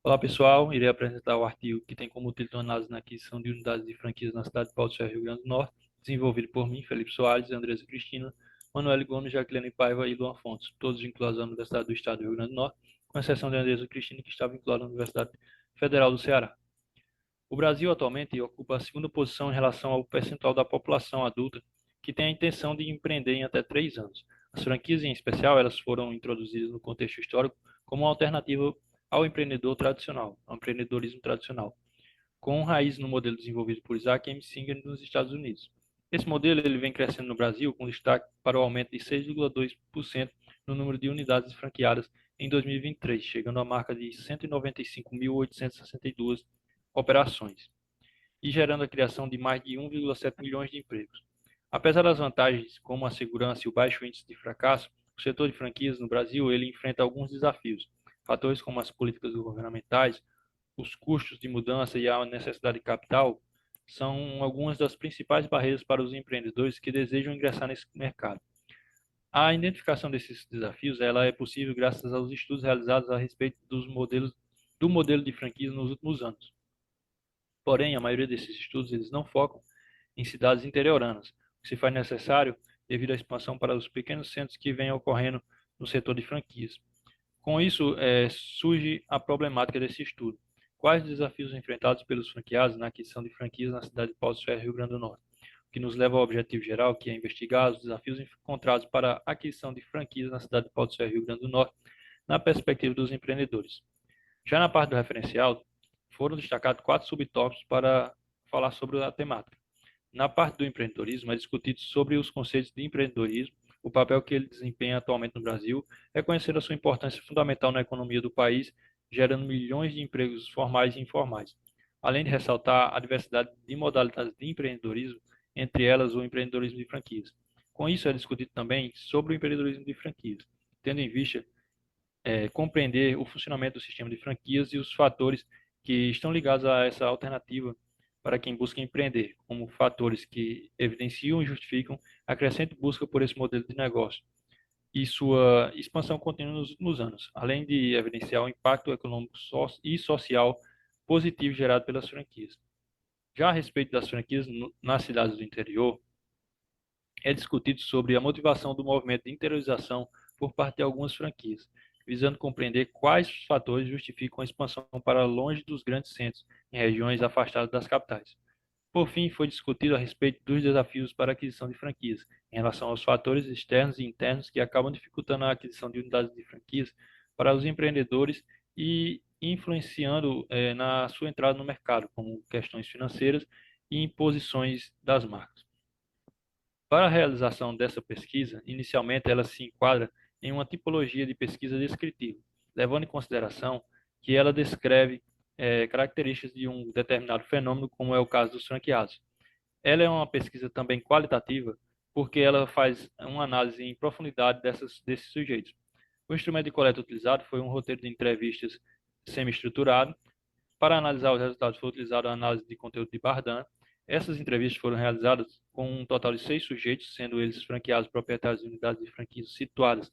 Olá pessoal, irei apresentar o artigo que tem como título Análise na aquisição de unidades de franquias na cidade de Pau do Ferro, Rio Grande do Norte, desenvolvido por mim, Felipe Soares, Andresa Cristina, Manuel Gomes, Jaqueline Paiva e Luan Fontes, todos vinculados à Universidade do Estado do Rio Grande do Norte, com exceção de Andresa Cristina, que está vinculada à Universidade Federal do Ceará. O Brasil atualmente ocupa a segunda posição em relação ao percentual da população adulta que tem a intenção de empreender em até 3 anos. As franquias, em especial, elas foram introduzidas no contexto histórico como uma alternativa ao empreendedor tradicional, ao empreendedorismo tradicional, com raiz no modelo desenvolvido por Isaac M. Singer nos Estados Unidos. Esse modelo ele vem crescendo no Brasil, com destaque para o aumento de 6,2% no número de unidades franqueadas em 2023, chegando à marca de 195.862 operações, e gerando a criação de mais de 1,7 milhões de empregos. Apesar das vantagens, como a segurança e o baixo índice de fracasso, o setor de franquias no Brasil ele enfrenta alguns desafios. Fatores como as políticas governamentais, os custos de mudança e a necessidade de capital são algumas das principais barreiras para os empreendedores que desejam ingressar nesse mercado. A identificação desses desafios ela é possível graças aos estudos realizados a respeito do modelo de franquias nos últimos anos. Porém, a maioria desses estudos eles não focam em cidades interioranas, o que se faz necessário devido à expansão para os pequenos centros que vêm ocorrendo no setor de franquias. Com isso, surge a problemática desse estudo. Quais os desafios enfrentados pelos franqueados na aquisição de franquias na cidade de Pau do Ferro, Rio Grande do Norte? O que nos leva ao objetivo geral, que é investigar os desafios encontrados para a aquisição de franquias na cidade de Pau do Ferro, Rio Grande do Norte, na perspectiva dos empreendedores. Já na parte do referencial, foram destacados 4 subtópicos para falar sobre a temática. Na parte do empreendedorismo, é discutido sobre os conceitos de empreendedorismo, o papel que ele desempenha atualmente no Brasil, reconhecendo a sua importância fundamental na economia do país, gerando milhões de empregos formais e informais. além de ressaltar a diversidade de modalidades de empreendedorismo, entre elas o empreendedorismo de franquias. Com isso, é discutido também sobre o empreendedorismo de franquias, tendo em vista compreender o funcionamento do sistema de franquias e os fatores que estão ligados a essa alternativa para quem busca empreender, como fatores que evidenciam e justificam a crescente busca por esse modelo de negócio e sua expansão contínua nos anos, além de evidenciar o impacto econômico e social positivo gerado pelas franquias. Já a respeito das franquias nas cidades do interior, é discutido sobre a motivação do movimento de interiorização por parte de algumas franquias, visando compreender quais fatores justificam a expansão para longe dos grandes centros, em regiões afastadas das capitais. Por fim, foi discutido a respeito dos desafios para a aquisição de franquias, em relação aos fatores externos e internos que acabam dificultando a aquisição de unidades de franquias para os empreendedores e influenciando na sua entrada no mercado, como questões financeiras e imposições das marcas. Para a realização dessa pesquisa, inicialmente ela se enquadra em uma tipologia de pesquisa descritiva, levando em consideração que ela descreve características de um determinado fenômeno, como é o caso dos franqueados. Ela é uma pesquisa também qualitativa, porque ela faz uma análise em profundidade desses sujeitos. O instrumento de coleta utilizado foi um roteiro de entrevistas semi-estruturado. Para analisar os resultados, foi utilizada a análise de conteúdo de Bardan. Essas entrevistas foram realizadas com um total de 6 sujeitos, sendo eles franqueados proprietários de unidades de franquias situadas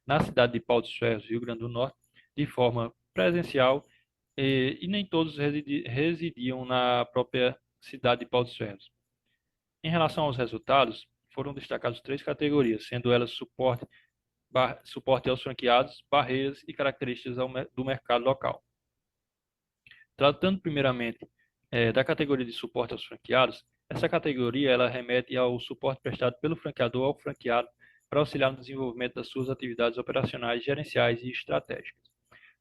na cidade de Pau dos Ferros, Rio Grande do Norte, de forma presencial, e nem todos residiam na própria cidade de Pau dos Ferros. Em relação aos resultados, foram destacados 3 categorias, sendo elas suporte aos franqueados, barreiras e características do mercado local. Tratando primeiramente da categoria de suporte aos franqueados, essa categoria ela remete ao suporte prestado pelo franqueador ao franqueado para auxiliar no desenvolvimento das suas atividades operacionais, gerenciais e estratégicas.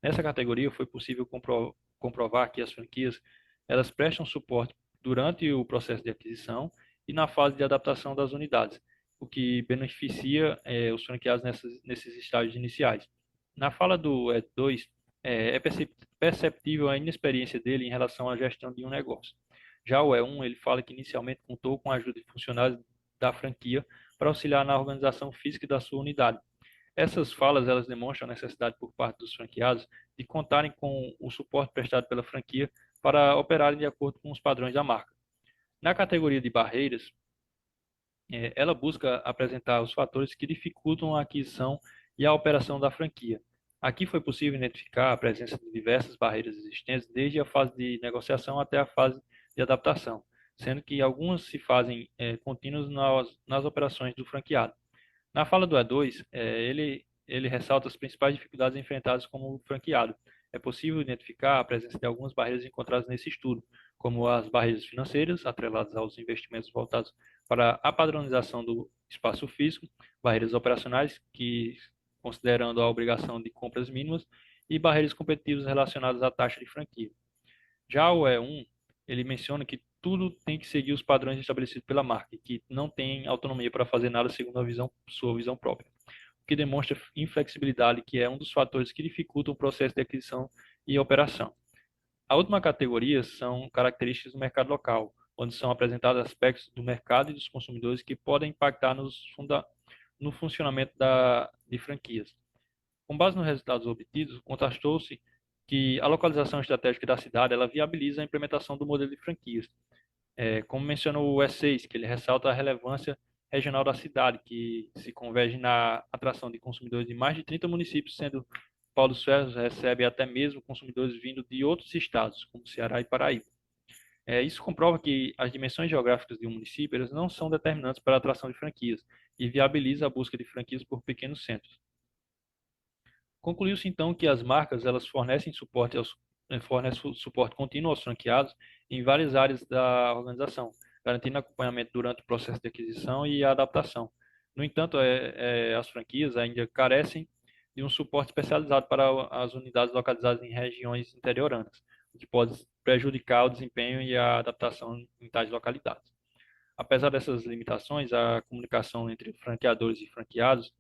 Nessa categoria foi possível comprovar que as franquias elas prestam suporte durante o processo de aquisição e na fase de adaptação das unidades, o que beneficia os franqueados nesses estágios iniciais. Na fala do Ed 2, é perceptível a inexperiência dele em relação à gestão de um negócio. Já o E1, ele fala que inicialmente contou com a ajuda de funcionários da franquia para auxiliar na organização física da sua unidade. Essas falas elas demonstram a necessidade por parte dos franqueados de contarem com o suporte prestado pela franquia para operarem de acordo com os padrões da marca. Na categoria de barreiras, ela busca apresentar os fatores que dificultam a aquisição e a operação da franquia. Aqui foi possível identificar a presença de diversas barreiras existentes, desde a fase de negociação até a fase de adaptação, sendo que algumas se fazem contínuas nas operações do franqueado. Na fala do E2, ele ressalta as principais dificuldades enfrentadas como franqueado. É possível identificar a presença de algumas barreiras encontradas nesse estudo, como as barreiras financeiras, atreladas aos investimentos voltados para a padronização do espaço físico, barreiras operacionais, que considerando a obrigação de compras mínimas, e barreiras competitivas relacionadas à taxa de franquia. Já o E1, ele menciona que tudo tem que seguir os padrões estabelecidos pela marca e que não tem autonomia para fazer nada segundo sua visão própria, o que demonstra inflexibilidade, que é um dos fatores que dificultam o processo de aquisição e operação. A última categoria são características do mercado local, onde são apresentados aspectos do mercado e dos consumidores que podem impactar no funcionamento de franquias. Com base nos resultados obtidos, contrastou-se que a localização estratégica da cidade ela viabiliza a implementação do modelo de franquias. Como mencionou o E6, que ele ressalta a relevância regional da cidade, que se converge na atração de consumidores de mais de 30 municípios, sendo Paulo dos Ferros recebe até mesmo consumidores vindo de outros estados, como Ceará e Paraíba. Isso comprova que as dimensões geográficas de um município elas não são determinantes para a atração de franquias e viabiliza a busca de franquias por pequenos centros. Concluiu-se então que as marcas elas fornecem suporte contínuo aos franqueados em várias áreas da organização, garantindo acompanhamento durante o processo de aquisição e a adaptação. No entanto, as franquias ainda carecem de um suporte especializado para as unidades localizadas em regiões interioranas, o que pode prejudicar o desempenho e a adaptação em tais localidades. Apesar dessas limitações, a comunicação entre franqueadores e franqueados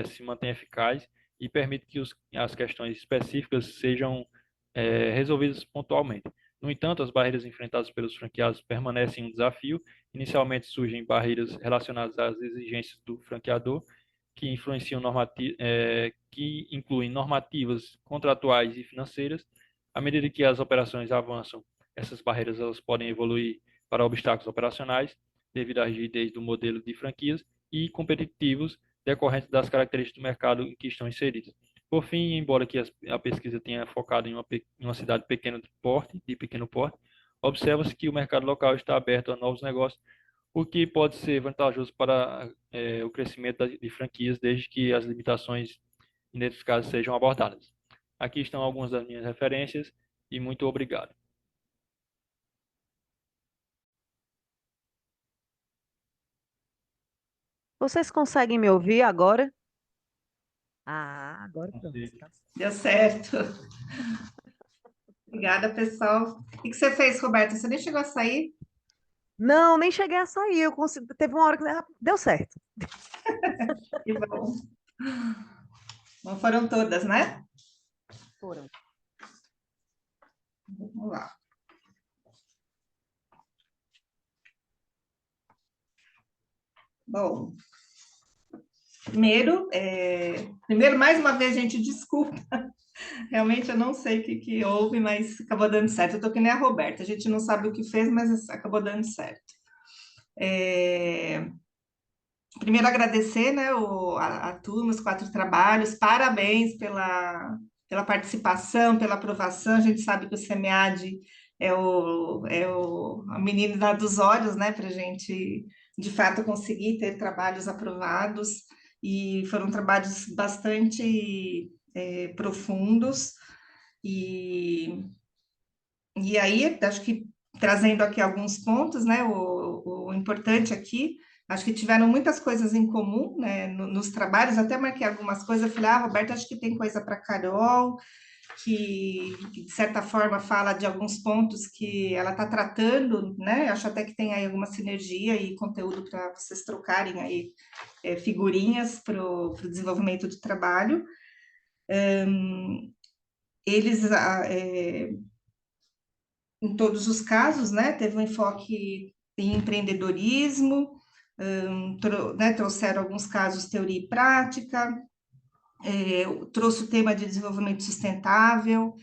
se mantém eficaz e permite que as questões específicas sejam resolvidas pontualmente, No entanto, as barreiras enfrentadas pelos franqueados permanecem um desafio. Inicialmente surgem barreiras relacionadas às exigências do franqueador, que que incluem normativas contratuais e financeiras. À medida que as operações avançam, essas barreiras elas podem evoluir para obstáculos operacionais, devido à rigidez do modelo de franquias, e competitivos, decorrentes das características do mercado em que estão inseridos. Por fim, embora que a pesquisa tenha focado em uma cidade de pequeno porte, observa-se que o mercado local está aberto a novos negócios, o que pode ser vantajoso para o crescimento de franquias, desde que as limitações identificadas sejam abordadas. Aqui estão algumas das minhas referências e muito obrigado. Vocês conseguem me ouvir agora? Ah, agora pronto. Tá. Deu certo. Obrigada, pessoal. O que você fez, Roberta? Você nem chegou a sair? Não, nem cheguei a sair. Teve uma hora que deu certo. Que bom. Não foram todas, né? Foram. Vamos lá. Bom, primeiro, mais uma vez, gente, desculpa. Realmente eu não sei o que houve, mas acabou dando certo. Eu tô que nem a Roberta, a gente não sabe o que fez, mas acabou dando certo. Primeiro agradecer, né, a turma, os 4 trabalhos, parabéns pela participação, pela aprovação. A gente sabe que o SEMEAD a menina dos olhos, né, para a gente, de fato, conseguir ter trabalhos aprovados, e foram trabalhos bastante profundos, e aí, acho que trazendo aqui alguns pontos, né, o importante aqui, acho que tiveram muitas coisas em comum, né, nos trabalhos. Até marquei algumas coisas, eu falei, Roberta, acho que tem coisa para Carol, que de certa forma fala de alguns pontos que ela está tratando, né, acho até que tem aí alguma sinergia e conteúdo para vocês trocarem aí figurinhas para o desenvolvimento do trabalho. Eles, em todos os casos, né, teve um enfoque em empreendedorismo, né, trouxeram alguns casos teoria e prática, trouxe o tema de desenvolvimento sustentável,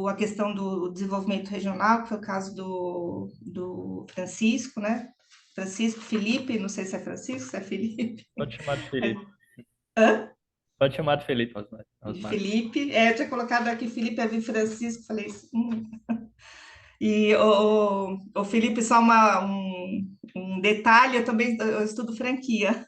a questão do desenvolvimento regional, que foi o caso do Francisco, né? Francisco, Felipe, não sei se é Francisco, se é Felipe. Pode chamar de Felipe. Hã? Pode chamar de Felipe, Osmar. Felipe, eu tinha colocado aqui Felipe, eu vi Francisco, falei assim. E o Felipe, só um detalhe, eu estudo franquia.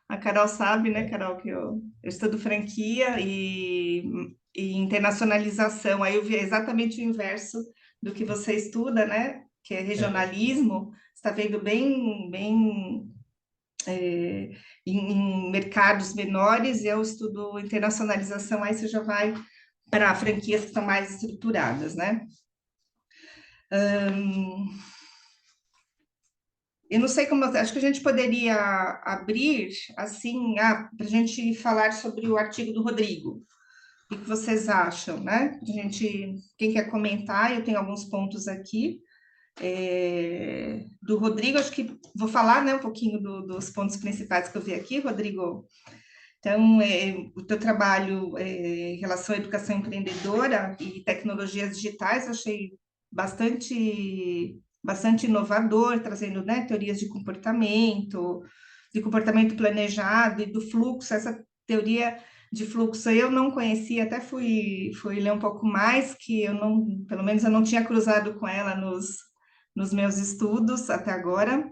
A Carol sabe, né, Carol, que eu estudo franquia e internacionalização. Aí eu vi exatamente o inverso do que você estuda, né, que é regionalismo. Você está vendo bem em mercados menores, e eu estudo internacionalização, aí você já vai para franquias que estão mais estruturadas, né? Eu não sei como, acho que a gente poderia abrir, assim, para a gente falar sobre o artigo do Rodrigo. O que vocês acham, né? Quem quer comentar, eu tenho alguns pontos aqui. Do Rodrigo, acho que vou falar, né, um pouquinho dos pontos principais que eu vi aqui, Rodrigo. Então, o teu trabalho em relação à educação empreendedora e tecnologias digitais, eu achei bastante inovador, trazendo, né, teorias de comportamento planejado e do fluxo. Essa teoria de fluxo eu não conhecia, até fui ler um pouco mais, que pelo menos eu não tinha cruzado com ela nos meus estudos até agora.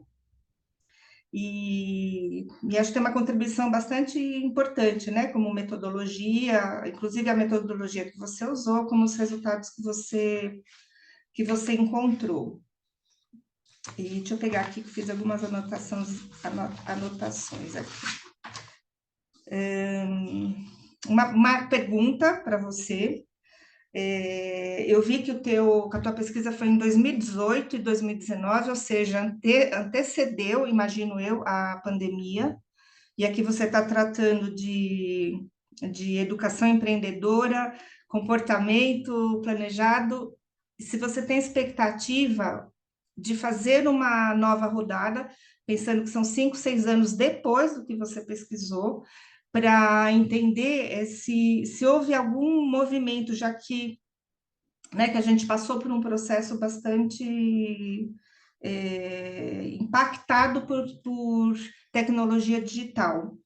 E acho que tem uma contribuição bastante importante, né, como metodologia, inclusive a metodologia que você usou, como os resultados que você encontrou. E deixa eu pegar aqui, que fiz algumas anotações aqui. Uma pergunta para você. Eu vi que a tua pesquisa foi em 2018 e 2019, ou seja, antecedeu, imagino eu, a pandemia, e aqui você está tratando de educação empreendedora, comportamento planejado se você tem expectativa de fazer uma nova rodada, pensando que são 5, 6 anos depois do que você pesquisou, para entender se houve algum movimento, já que, né, que a gente passou por um processo bastante impactado por tecnologia digital.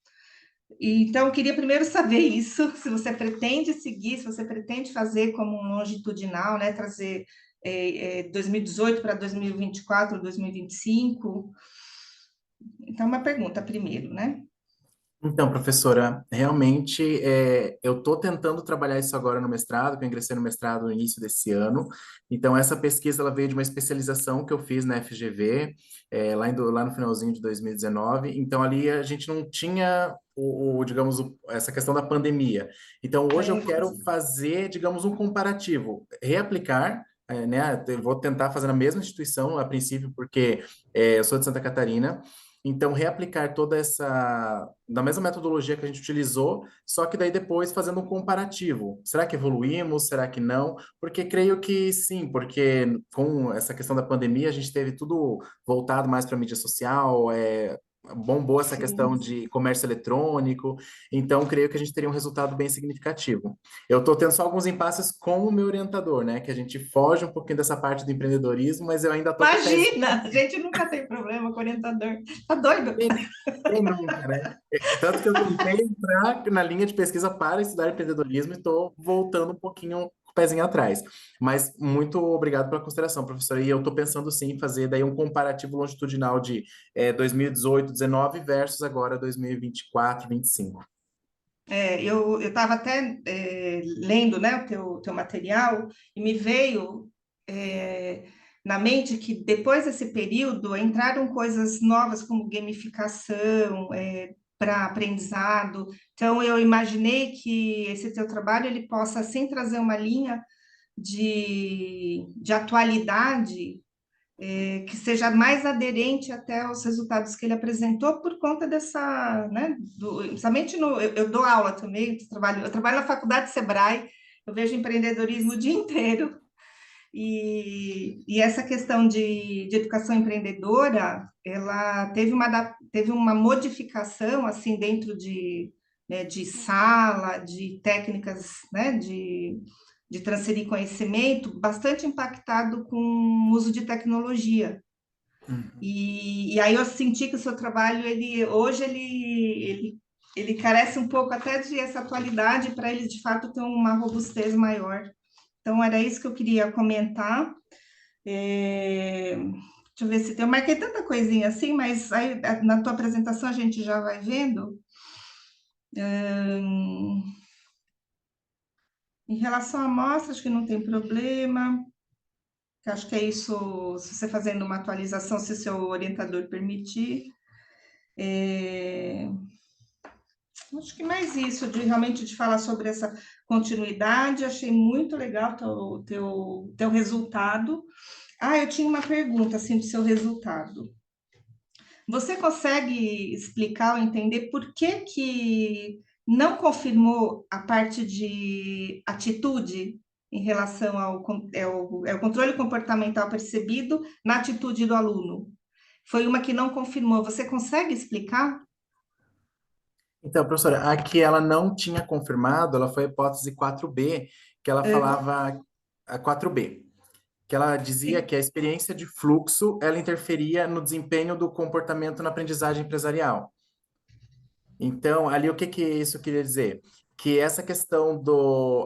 Então, eu queria primeiro saber isso, se você pretende seguir, se você pretende fazer como um longitudinal, né, trazer 2018 para 2024, 2025. Então, uma pergunta primeiro, né? Então, professora, realmente eu estou tentando trabalhar isso agora no mestrado, que eu ingressei no mestrado no início desse ano. Então, essa pesquisa ela veio de uma especialização que eu fiz na FGV, lá no finalzinho de 2019. Então, ali a gente não tinha, digamos, essa questão da pandemia. Então, hoje eu quero fazer, digamos, um comparativo, reaplicar. Né, eu vou tentar fazer na mesma instituição, a princípio, porque eu sou de Santa Catarina. Então, reaplicar toda essa, da mesma metodologia que a gente utilizou, só que daí depois fazendo um comparativo. Será que evoluímos? Será que não? Porque creio que sim, porque com essa questão da pandemia, a gente teve tudo voltado mais para a mídia social, bombou essa questão de comércio eletrônico, então creio que a gente teria um resultado bem significativo. Eu estou tendo só alguns impasses com o meu orientador, né? Que a gente foge um pouquinho dessa parte do empreendedorismo, mas eu ainda estou com o pezinho. Imagina, a gente nunca tem problema com orientador. Tá doido? Quem nunca, né? Tanto que eu tentei entrar na linha de pesquisa para estudar empreendedorismo e estou voltando um pouquinho com o pezinho atrás. Mas muito obrigado pela consideração, professora. E eu estou pensando sim em fazer daí um comparativo longitudinal de 2018, 19 versus agora 2024, 25. Eu estava até lendo, né, o teu material e me veio na mente que depois desse período entraram coisas novas como gamificação para aprendizado. Então eu imaginei que esse teu trabalho ele possa assim trazer uma linha de atualidade que seja mais aderente até aos resultados que ele apresentou por conta dessa, né, principalmente eu dou aula também, eu trabalho na faculdade Sebrae, eu vejo empreendedorismo o dia inteiro, e essa questão de educação empreendedora, ela teve uma modificação, assim, dentro né, de sala, de técnicas, né, de transferir conhecimento, bastante impactado com o uso de tecnologia. E aí eu senti que o seu trabalho, hoje ele carece um pouco até de essa atualidade para ele, de fato, ter uma robustez maior. Então, era isso que eu queria comentar. Deixa eu ver se tem... Eu marquei tanta coisinha assim, mas aí na tua apresentação a gente já vai vendo. Em relação à amostra, acho que não tem problema. Acho que é isso, se você fazendo uma atualização, se o seu orientador permitir. Acho que mais isso, realmente de falar sobre essa continuidade, achei muito legal o teu resultado. Eu tinha uma pergunta, assim, do seu resultado. Você consegue explicar ou entender por que não confirmou a parte de atitude em relação ao controle comportamental percebido na atitude do aluno? Foi uma que não confirmou. Você consegue explicar? Então, professora, a que ela não tinha confirmado, ela foi a hipótese 4B, que ela falava, a 4B, que ela dizia que a experiência de fluxo, ela interferia no desempenho do comportamento na aprendizagem empresarial. Então, ali o que isso queria dizer? Que essa questão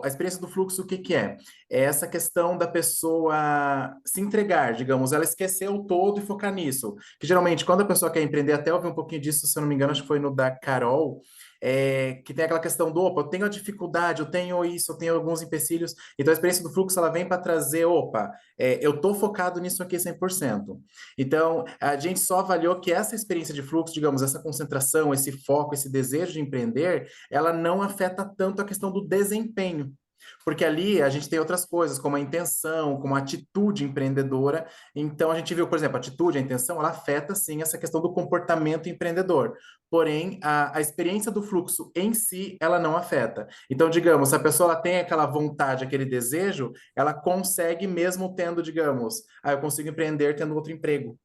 a experiência do fluxo, o que é? É essa questão da pessoa se entregar, digamos, ela esquecer o todo e focar nisso. Que geralmente, quando a pessoa quer empreender, até eu vi um pouquinho disso, se eu não me engano, acho que foi no da Carol, que tem aquela questão do, opa, eu tenho a dificuldade, eu tenho isso, eu tenho alguns empecilhos. Então, a experiência do fluxo, ela vem para trazer, opa, eu estou focado nisso aqui 100%. Então, a gente só avaliou que essa experiência de fluxo, digamos, essa concentração, esse foco, esse desejo de empreender, ela não afeta tanto a questão do desempenho. Porque ali a gente tem outras coisas, como a intenção, como a atitude empreendedora. Então a gente viu, por exemplo, a atitude, a intenção, ela afeta sim essa questão do comportamento empreendedor. Porém, a experiência do fluxo em si, ela não afeta. Então, digamos, se a pessoa ela tem aquela vontade, aquele desejo, ela consegue mesmo tendo, digamos, eu consigo empreender tendo outro emprego.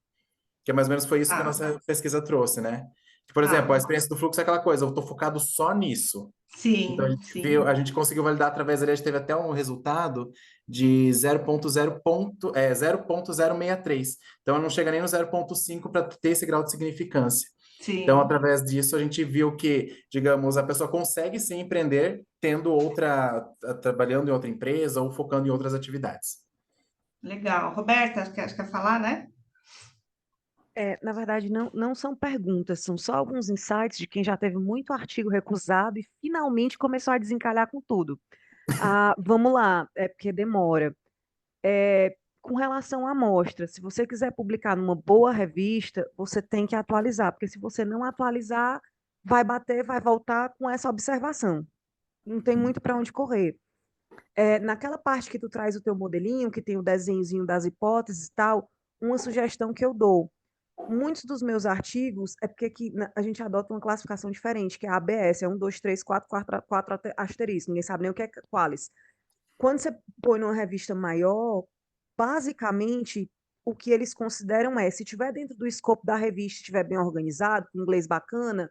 Que mais ou menos foi isso que a Ah, nossa pesquisa trouxe, né? Que, por exemplo, a ah, experiência do fluxo é aquela coisa, eu estou focado só nisso. Então, sim, sim, a gente conseguiu validar através dele, a gente teve até um resultado de 0,063. Então, não chega nem no 0,5 para ter esse grau de significância. Então, sim. através disso, a gente viu que, digamos, a pessoa consegue sim empreender tendo trabalhando em outra empresa ou focando em outras atividades. Legal. Roberta, acho que quer falar, né? Na verdade, não são perguntas, são só alguns insights de quem já teve muito artigo recusado e finalmente começou a desencalhar com tudo. Vamos lá, é porque demora. Com relação à amostra, se você quiser publicar numa boa revista, você tem que atualizar, porque se você não atualizar, vai bater, vai voltar com essa observação. Não tem muito para onde correr. Naquela parte que tu traz o teu modelinho, que tem o desenhozinho das hipóteses e tal, uma sugestão que eu dou. Muitos dos meus artigos é porque aqui a gente adota uma classificação diferente, que é a ABS, é 1, 2, 3, 4, 4 asterisco, ninguém sabe nem o que é qualis. Quando você põe numa revista maior, basicamente o que eles consideram se tiver dentro do escopo da revista, estiver bem organizado, com inglês bacana,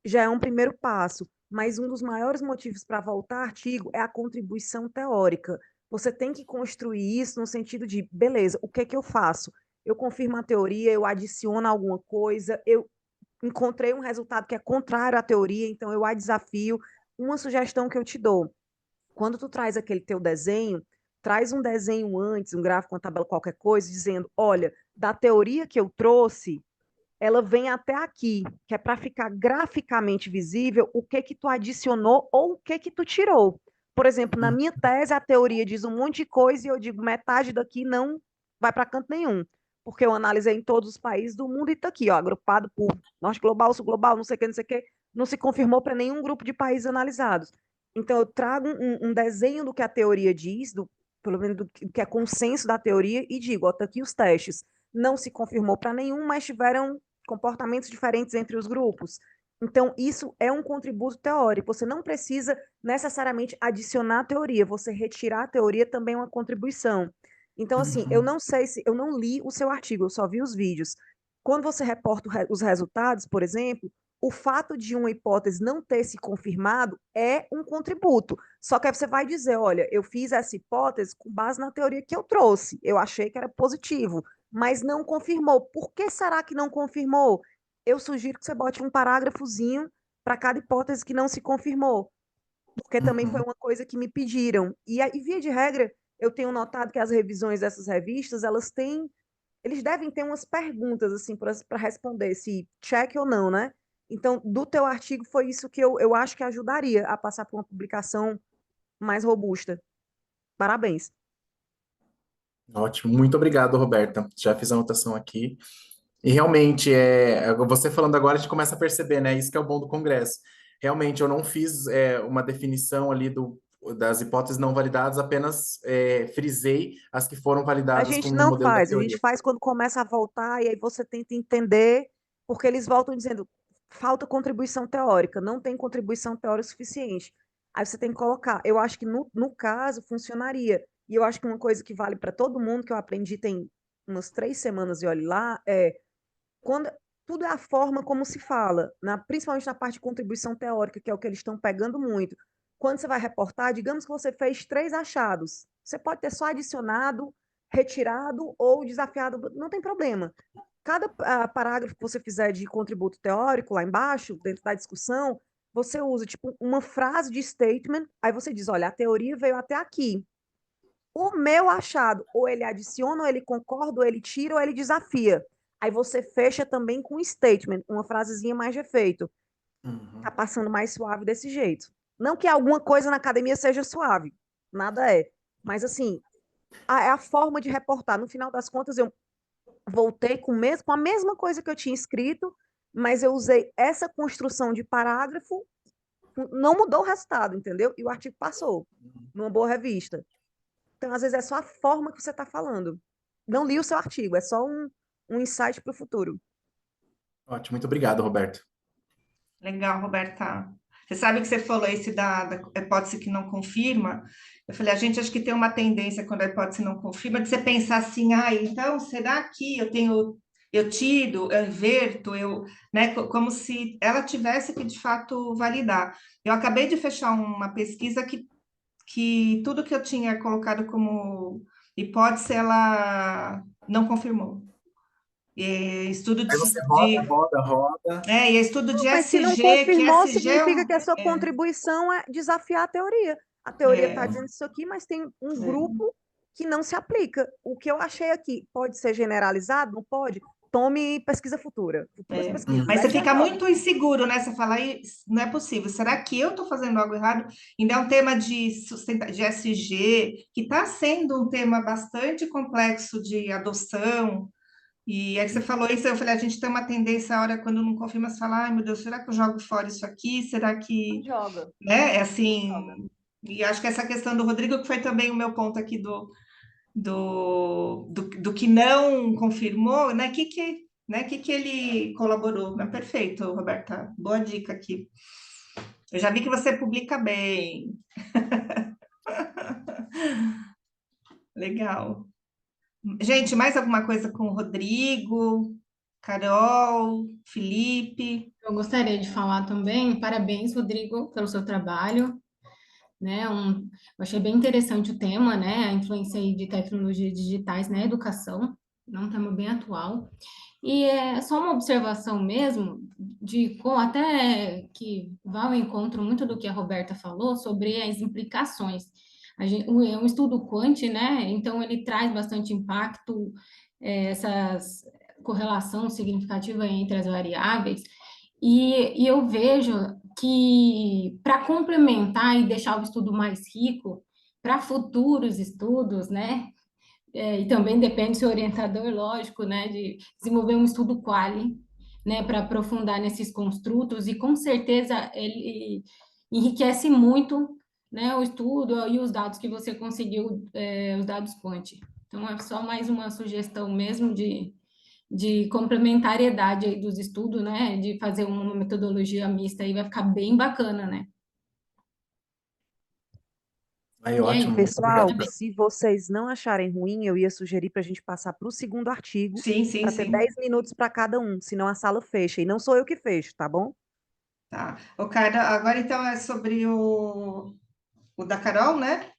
já é um primeiro passo. Mas um dos maiores motivos para voltar artigo é a contribuição teórica. Você tem que construir isso no sentido de, beleza, o que é que eu faço? Eu confirmo a teoria, eu adiciono alguma coisa, eu encontrei um resultado que é contrário à teoria, então eu a desafio. Uma sugestão que eu te dou, quando tu traz aquele teu desenho, traz um desenho antes, um gráfico, uma tabela, qualquer coisa, dizendo, olha, da teoria que eu trouxe, ela vem até aqui, que é para ficar graficamente visível o que que tu adicionou ou o que que tu tirou. Por exemplo, na minha tese, a teoria diz um monte de coisa e eu digo metade daqui não vai para canto nenhum, porque eu analisei em todos os países do mundo e está aqui, ó, agrupado por norte global, sul global, não sei o que, não se confirmou para nenhum grupo de países analisados. Então, eu trago um desenho do que a teoria diz, pelo menos do que é consenso da teoria, e digo, ó, tá aqui os testes. Não se confirmou para nenhum, mas tiveram comportamentos diferentes entre os grupos. Então, isso é um contributo teórico. Você não precisa necessariamente adicionar a teoria, você retirar a teoria também é uma contribuição. Então, assim, eu Uhum. não sei se eu não li o seu artigo, eu só vi os vídeos. Quando você reporta os resultados, por exemplo, o fato de uma hipótese não ter se confirmado é um contributo. Só que aí você vai dizer, olha, eu fiz essa hipótese com base na teoria que eu trouxe. Eu achei que era positivo, mas não confirmou. Por que será que não confirmou? Eu sugiro que você bote um parágrafozinho para cada hipótese que não se confirmou, porque também foi Uhum. uma coisa que me pediram. E via de regra, eu tenho notado que as revisões dessas revistas, eles devem ter umas perguntas assim para responder se check ou não, né? Então, do teu artigo foi isso que eu acho que ajudaria a passar por uma publicação mais robusta. Parabéns. Ótimo, muito obrigado, Roberta. Já fiz a anotação aqui. E realmente, você falando agora, a gente começa a perceber, né? Isso que é o bom do Congresso. Realmente, eu não fiz uma definição ali das hipóteses não validadas, apenas frisei as que foram A validadas com gente o não modelo da faz, a gente teoria. faz quando começa a voltar e aí você tenta entender, porque eles voltam dizendo falta contribuição teórica, não tem contribuição teórica suficiente. Aí você tem que colocar. Eu acho que no caso funcionaria. E eu acho que uma coisa que vale para todo mundo, que eu aprendi tem umas 3 semanas e olhe lá, quando tudo é a forma como se fala, principalmente na parte de contribuição teórica, que é o que eles estão pegando muito. Quando você vai reportar, digamos que você fez 3 achados. Você pode ter só adicionado, retirado ou desafiado, não tem problema. Cada parágrafo que você fizer de contributo teórico lá embaixo, dentro da discussão, você usa tipo uma frase de statement, aí você diz, olha, a teoria veio até aqui. O meu achado, ou ele adiciona, ou ele concorda, ou ele tira, ou ele desafia. Aí você fecha também com um statement, uma frasezinha mais de efeito. Tá Uhum. passando mais suave desse jeito. Não que alguma coisa na academia seja suave, nada é. Mas assim, é a forma de reportar. No final das contas, eu voltei com a mesma coisa que eu tinha escrito, mas eu usei essa construção de parágrafo não mudou o resultado, entendeu? E o artigo passou numa boa revista. Então, às vezes, é só a forma que você está falando. Não li o seu artigo, é só um insight para o futuro. Ótimo, muito obrigado, Roberto. Legal, Roberta. Você sabe que você falou esse da hipótese que não confirma? Eu falei, a gente acho que tem uma tendência, quando a hipótese não confirma, de você pensar assim, então, será que eu tiro, eu inverto, né, como se ela tivesse que, de fato, validar. Eu acabei de fechar uma pesquisa que tudo que eu tinha colocado como hipótese, ela não confirmou. Estudo Aí você roda. e estudo de Mas se não SG, que confirmou, SG significa que a sua contribuição é desafiar a teoria. A teoria está dizendo isso aqui, mas tem um grupo que não se aplica. O que eu achei aqui pode ser generalizado? Não pode? Tome pesquisa futura. Futuras pesquisas. Mas Aí você fica prova. muito inseguro, né? Você fala, "Ai, não é possível. Será que eu estou fazendo algo errado?" Ainda é um tema de SG, que está sendo um tema bastante complexo de adoção. E aí que você falou isso, eu falei, a gente tem uma tendência, a hora quando não confirma, você fala, ai meu Deus, será que eu jogo fora isso aqui? Será que, Joga. né? É assim, e acho que essa questão do Rodrigo, que foi também o meu ponto aqui do que não confirmou, né? Que ele colaborou. Mas perfeito, Roberta. Boa dica aqui. Eu já vi que você publica bem. Legal. Gente, mais alguma coisa com o Rodrigo, Carol, Felipe? Eu gostaria de falar também, parabéns, Rodrigo, pelo seu trabalho, né? Eu achei bem interessante o tema, né? A influência aí de tecnologias digitais na educação, é um tema bem atual. E é só uma observação mesmo, até que vai ao encontro muito do que a Roberta falou sobre as implicações. É um estudo quant, né? Então ele traz bastante impacto, essas correlação significativa entre as variáveis. E eu vejo que, para complementar e deixar o estudo mais rico, para futuros estudos, né? E também depende do seu orientador, lógico, né? De desenvolver um estudo quali, né? Para aprofundar nesses construtos, e com certeza ele enriquece muito, né? O estudo e os dados que você conseguiu, os dados quant. Então, é só mais uma sugestão mesmo de complementariedade aí dos estudos, né? De fazer uma metodologia mista aí vai ficar bem bacana, né? Aí, E aí, ótimo, muito Pessoal, obrigado. se vocês não acharem ruim, eu ia sugerir para a gente passar para o segundo artigo, Sim, sim, para ter sim. 10 minutos para cada um, senão a sala fecha. E não sou eu que fecho, tá bom? Tá. O cara, agora então é sobre o da Carol, né?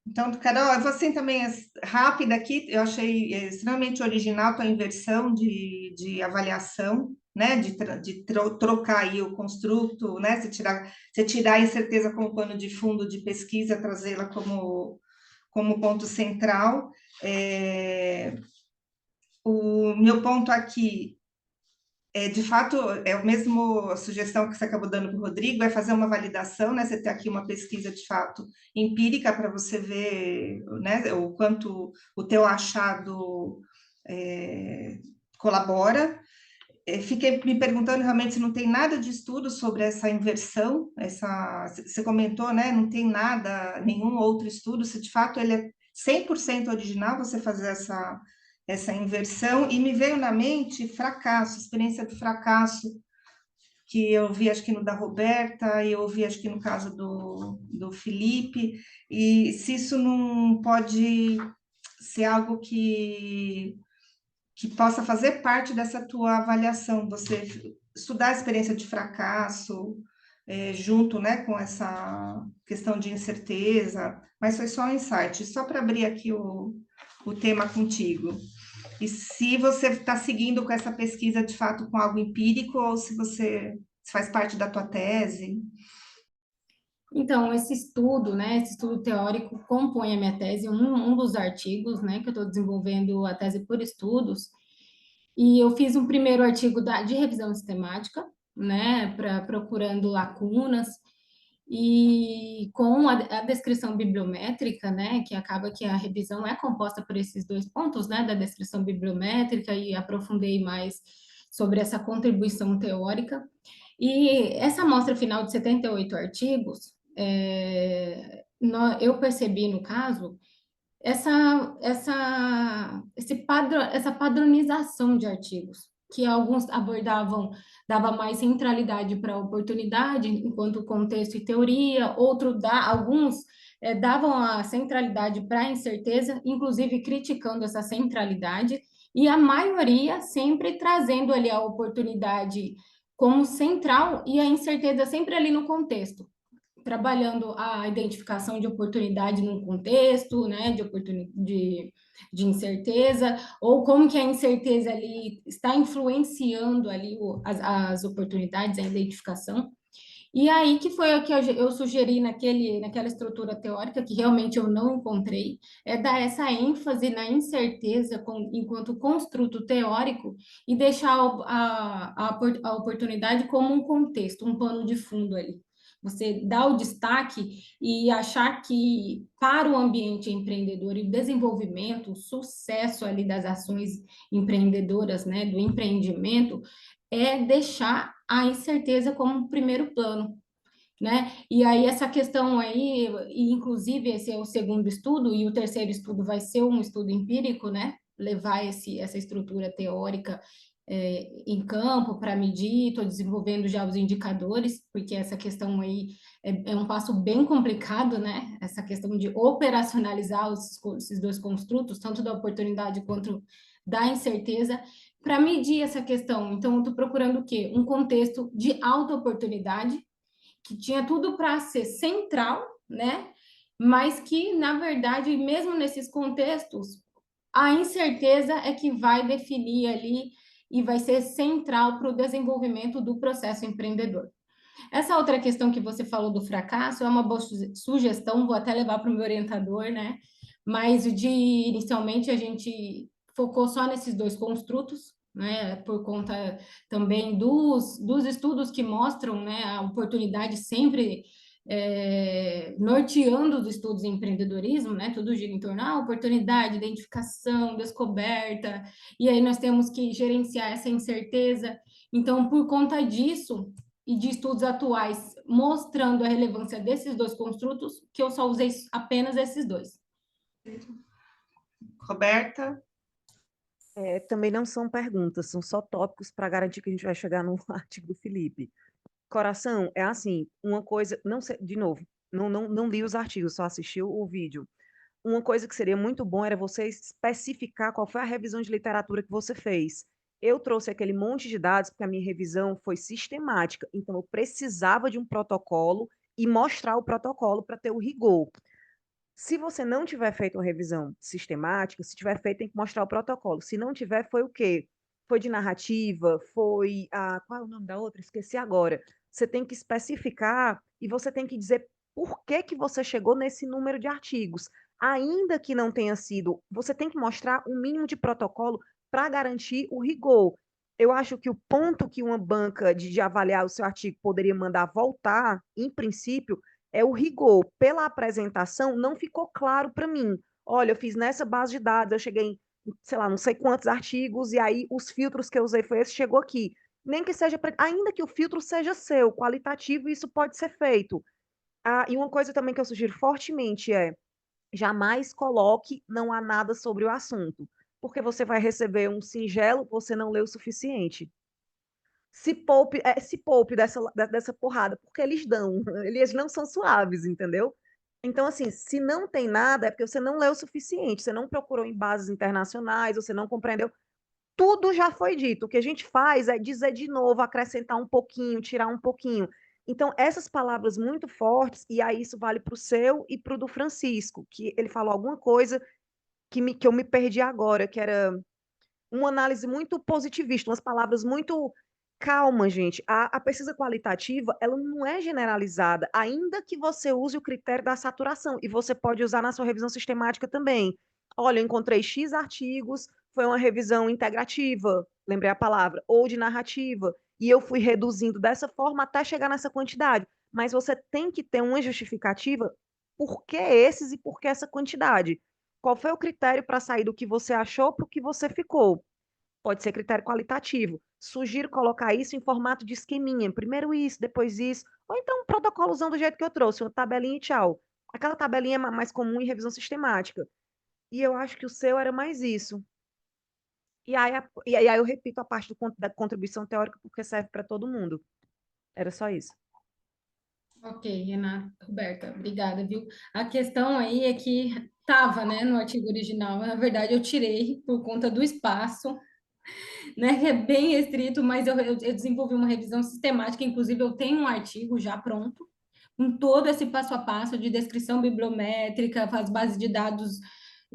Então, Carol, eu vou assim também rápida aqui, eu achei extremamente original a tua inversão de avaliação, né? Trocar aí o construto, né? Você tirar a incerteza como pano de fundo de pesquisa, trazê-la como ponto central. O meu ponto aqui de fato, é o mesmo a sugestão que você acabou dando para o Rodrigo, é fazer uma validação, né? Você ter aqui uma pesquisa de fato empírica para você ver, né, o quanto o teu achado colabora. Fiquei me perguntando realmente se não tem nada de estudo sobre essa inversão, você comentou, né? Não tem nada, nenhum outro estudo, se de fato ele é 100% original você fazer essa inversão, e me veio na mente fracasso, experiência do fracasso, que eu vi acho que no da Roberta, e eu vi acho que no caso do Felipe, e se isso não pode ser algo que possa fazer parte dessa tua avaliação, você estudar a experiência de fracasso, junto, né, com essa questão de incerteza, mas foi só um insight, só para abrir aqui o tema contigo. E se você está seguindo com essa pesquisa de fato com algo empírico, ou se faz parte da tua tese. então, esse estudo, né, esse estudo teórico compõe a minha tese, um dos artigos, né, que eu estou desenvolvendo a tese por estudos, e eu fiz um primeiro artigo de revisão sistemática, né, procurando lacunas, e com a descrição bibliométrica, né, que acaba que a revisão é composta por esses dois pontos, né, da descrição bibliométrica, e aprofundei mais sobre essa contribuição teórica. E essa amostra final de 78 artigos, eu percebi, no caso, essa padronização de artigos, que alguns dava mais centralidade para a oportunidade, enquanto contexto e teoria, alguns davam a centralidade para a incerteza, inclusive criticando essa centralidade, e a maioria sempre trazendo ali a oportunidade como central e a incerteza sempre ali no contexto, trabalhando a identificação de oportunidade num contexto, né, de incerteza, ou como que a incerteza ali está influenciando ali as oportunidades, a identificação. E aí que foi o que eu sugeri naquela estrutura teórica, que realmente eu não encontrei, dar essa ênfase na incerteza enquanto construto teórico e deixar a oportunidade como um contexto, um pano de fundo ali. Você dá o destaque e achar que para o ambiente empreendedor e o desenvolvimento, o sucesso ali das ações empreendedoras, né, do empreendimento, é deixar a incerteza como primeiro plano, né? E aí essa questão aí, e inclusive esse é o segundo estudo, e o terceiro estudo vai ser um estudo empírico, né? Levar essa estrutura teórica em campo para medir, estou desenvolvendo já os indicadores, porque essa questão aí é um passo bem complicado, né? Essa questão de operacionalizar esses dois construtos, tanto da oportunidade quanto da incerteza, para medir essa questão. Então, eu estou procurando o quê? Um contexto de alta oportunidade, que tinha tudo para ser central, né? Mas que, na verdade, mesmo nesses contextos, a incerteza é que vai definir ali e vai ser central para o desenvolvimento do processo empreendedor. Essa outra questão que você falou do fracasso é uma boa sugestão, vou até levar para o meu orientador, né? Mas inicialmente a gente focou só nesses dois construtos, né? Por conta também dos estudos que mostram, né, a oportunidade sempre norteando os estudos em empreendedorismo, né? Tudo gira em torno da oportunidade, identificação, descoberta, e aí nós temos que gerenciar essa incerteza. Então, por conta disso, e de estudos atuais mostrando a relevância desses dois construtos, que eu só usei apenas esses dois. Roberta? Também não são perguntas, são só tópicos para garantir que a gente vai chegar no artigo do Felipe. Coração, é assim, uma coisa, não sei, de novo, não li os artigos, só assisti o vídeo. Uma coisa que seria muito bom era você especificar qual foi a revisão de literatura que você fez. Eu trouxe aquele monte de dados porque a minha revisão foi sistemática, então eu precisava de um protocolo e mostrar o protocolo para ter o rigor. Se você não tiver feito uma revisão sistemática, se tiver feito, tem que mostrar o protocolo. Se não tiver, foi o quê? Foi de narrativa, foi a... Qual é o nome da outra? Esqueci agora. Você tem que especificar e você tem que dizer por que que você chegou nesse número de artigos. Ainda que não tenha sido, você tem que mostrar um mínimo de protocolo para garantir o rigor. Eu acho que o ponto que uma banca de avaliar o seu artigo poderia mandar voltar, em princípio, é o rigor. Pela apresentação, não ficou claro para mim. Olha, eu fiz nessa base de dados, eu cheguei em, sei lá, não sei quantos artigos, e aí os filtros que eu usei foi esse, chegou aqui. Nem que seja, ainda que o filtro seja seu, qualitativo, isso pode ser feito. E uma coisa também que eu sugiro fortemente é, jamais coloque não há nada sobre o assunto, porque você vai receber um singelo, você não leu o suficiente. Se poupe dessa porrada, porque eles dão, eles não são suaves, entendeu? Então, assim, se não tem nada, é porque você não leu o suficiente, você não procurou em bases internacionais, você não compreendeu. Tudo já foi dito. O que a gente faz é dizer de novo, acrescentar um pouquinho, tirar um pouquinho. Então, essas palavras muito fortes, e aí isso vale para o seu e para o do Francisco, que ele falou alguma coisa que eu me perdi agora, que era uma análise muito positivista, umas palavras muito calmas, gente. A pesquisa qualitativa, ela não é generalizada, ainda que você use o critério da saturação, e você pode usar na sua revisão sistemática também. Olha, eu encontrei X artigos, foi uma revisão integrativa, lembrei a palavra, ou de narrativa, e eu fui reduzindo dessa forma até chegar nessa quantidade. Mas você tem que ter uma justificativa por que esses e por que essa quantidade. Qual foi o critério para sair do que você achou para o que você ficou? pode ser critério qualitativo. Sugiro colocar isso em formato de esqueminha, primeiro isso, depois isso, ou então um protocolozão do jeito que eu trouxe, uma tabelinha e tchau. Aquela tabelinha é mais comum em revisão sistemática. E eu acho que o seu era mais isso. E aí eu repito a parte da contribuição teórica, porque serve para todo mundo. Era só isso. Ok, Renata, Roberta, obrigada, viu? A questão aí é que estava, né, no artigo original. Na verdade, eu tirei por conta do espaço, né, que é bem restrito, mas eu desenvolvi uma revisão sistemática. Inclusive, eu tenho um artigo já pronto, com todo esse passo a passo de descrição bibliométrica, as bases de dados,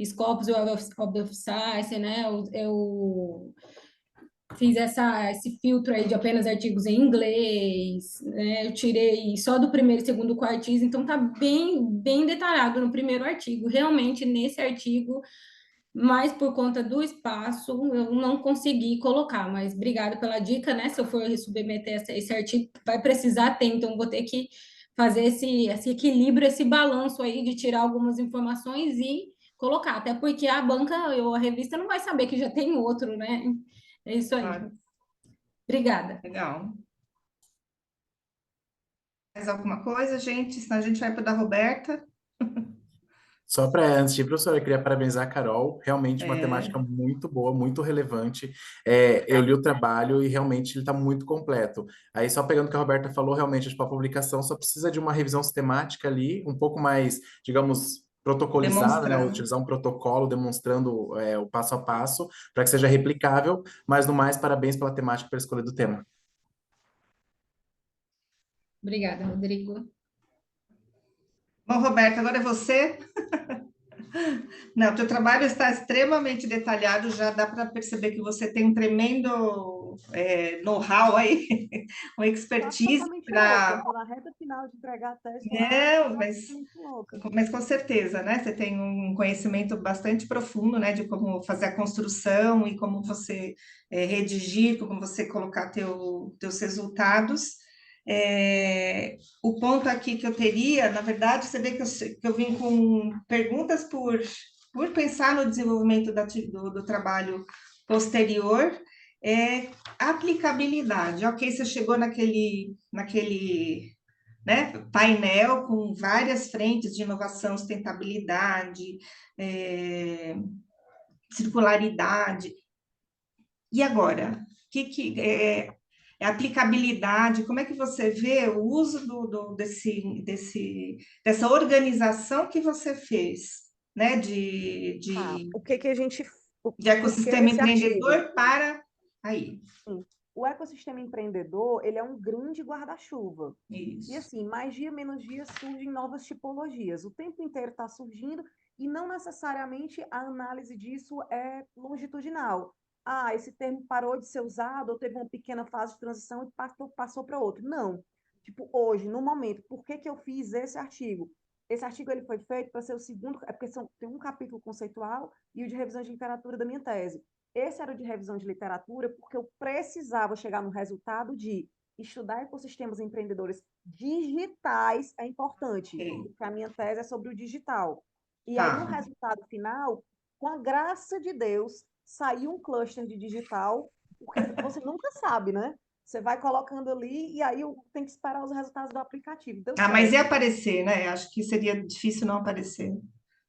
Scopus, Web of Science, né? Eu fiz esse filtro aí de apenas artigos em inglês, né? Eu tirei só do primeiro e segundo quartis, então tá bem detalhado no primeiro artigo. Realmente, nesse artigo, mas por conta do espaço, eu não consegui colocar, mas obrigada pela dica, né? Se eu for submeter esse artigo, vai precisar ter, então vou ter que fazer esse equilíbrio, esse balanço aí de tirar algumas informações e colocar, até porque a banca ou a revista não vai saber que já tem outro, né? É isso aí. Claro. Obrigada. Legal. Mais alguma coisa, gente? Senão a gente vai para o da Roberta. Só para antes de ir, professor, eu queria parabenizar a Carol, realmente uma É, temática muito boa, muito relevante. Eu li o trabalho e realmente ele está muito completo. Aí, só pegando o que a Roberta falou, realmente, acho que a publicação só precisa de uma revisão sistemática ali, um pouco mais, digamos, protocolizada, né? demonstrando. Utilizar um protocolo demonstrando o passo a passo para que seja replicável, mas no mais, parabéns pela temática, pela escolha do tema. Obrigada, Rodrigo. Bom, Roberta, agora é você. Não, teu trabalho está extremamente detalhado, já dá para perceber que você tem um tremendo know-how aí, uma Tá expertise totalmente louca. para. Tô na reta final de entregar a tese, tô Não, absolutamente louca. mas com certeza, né? Você tem um conhecimento bastante profundo, né, de como fazer a construção e como você redigir, como você colocar teus resultados. O ponto aqui que eu teria, na verdade, você vê que eu vim com perguntas por pensar no desenvolvimento do trabalho posterior, aplicabilidade. Ok, você chegou naquele painel com várias frentes de inovação, sustentabilidade, circularidade. E agora? Que é aplicabilidade? Como é que você vê o uso dessa organização que você fez, né, Tá. O que que a gente. de Por que ecossistema esse artigo? empreendedor para aí? Sim. O ecossistema empreendedor, ele é um grande guarda-chuva. E Isso. assim, mais dia, menos dia, surgem novas tipologias. O tempo inteiro está surgindo e não necessariamente a análise disso é longitudinal. Ah, esse termo parou de ser usado ou teve uma pequena fase de transição e passou para outro. Não. Tipo, hoje, no momento, por que que eu fiz esse artigo? Esse artigo ele foi feito para ser o segundo, é porque tem um capítulo conceitual e o de revisão de literatura da minha tese. Esse era o de revisão de literatura porque eu precisava chegar no resultado de estudar ecossistemas empreendedores digitais é importante, Ok. porque a minha tese é sobre o digital. E aí, no Tá. resultado final, com a graça de Deus, saiu um cluster de digital, porque você nunca sabe, né? Você vai colocando ali e aí tem que esperar os resultados do aplicativo. Deu Ah, mas certo. ia aparecer, né? Acho que seria difícil não aparecer.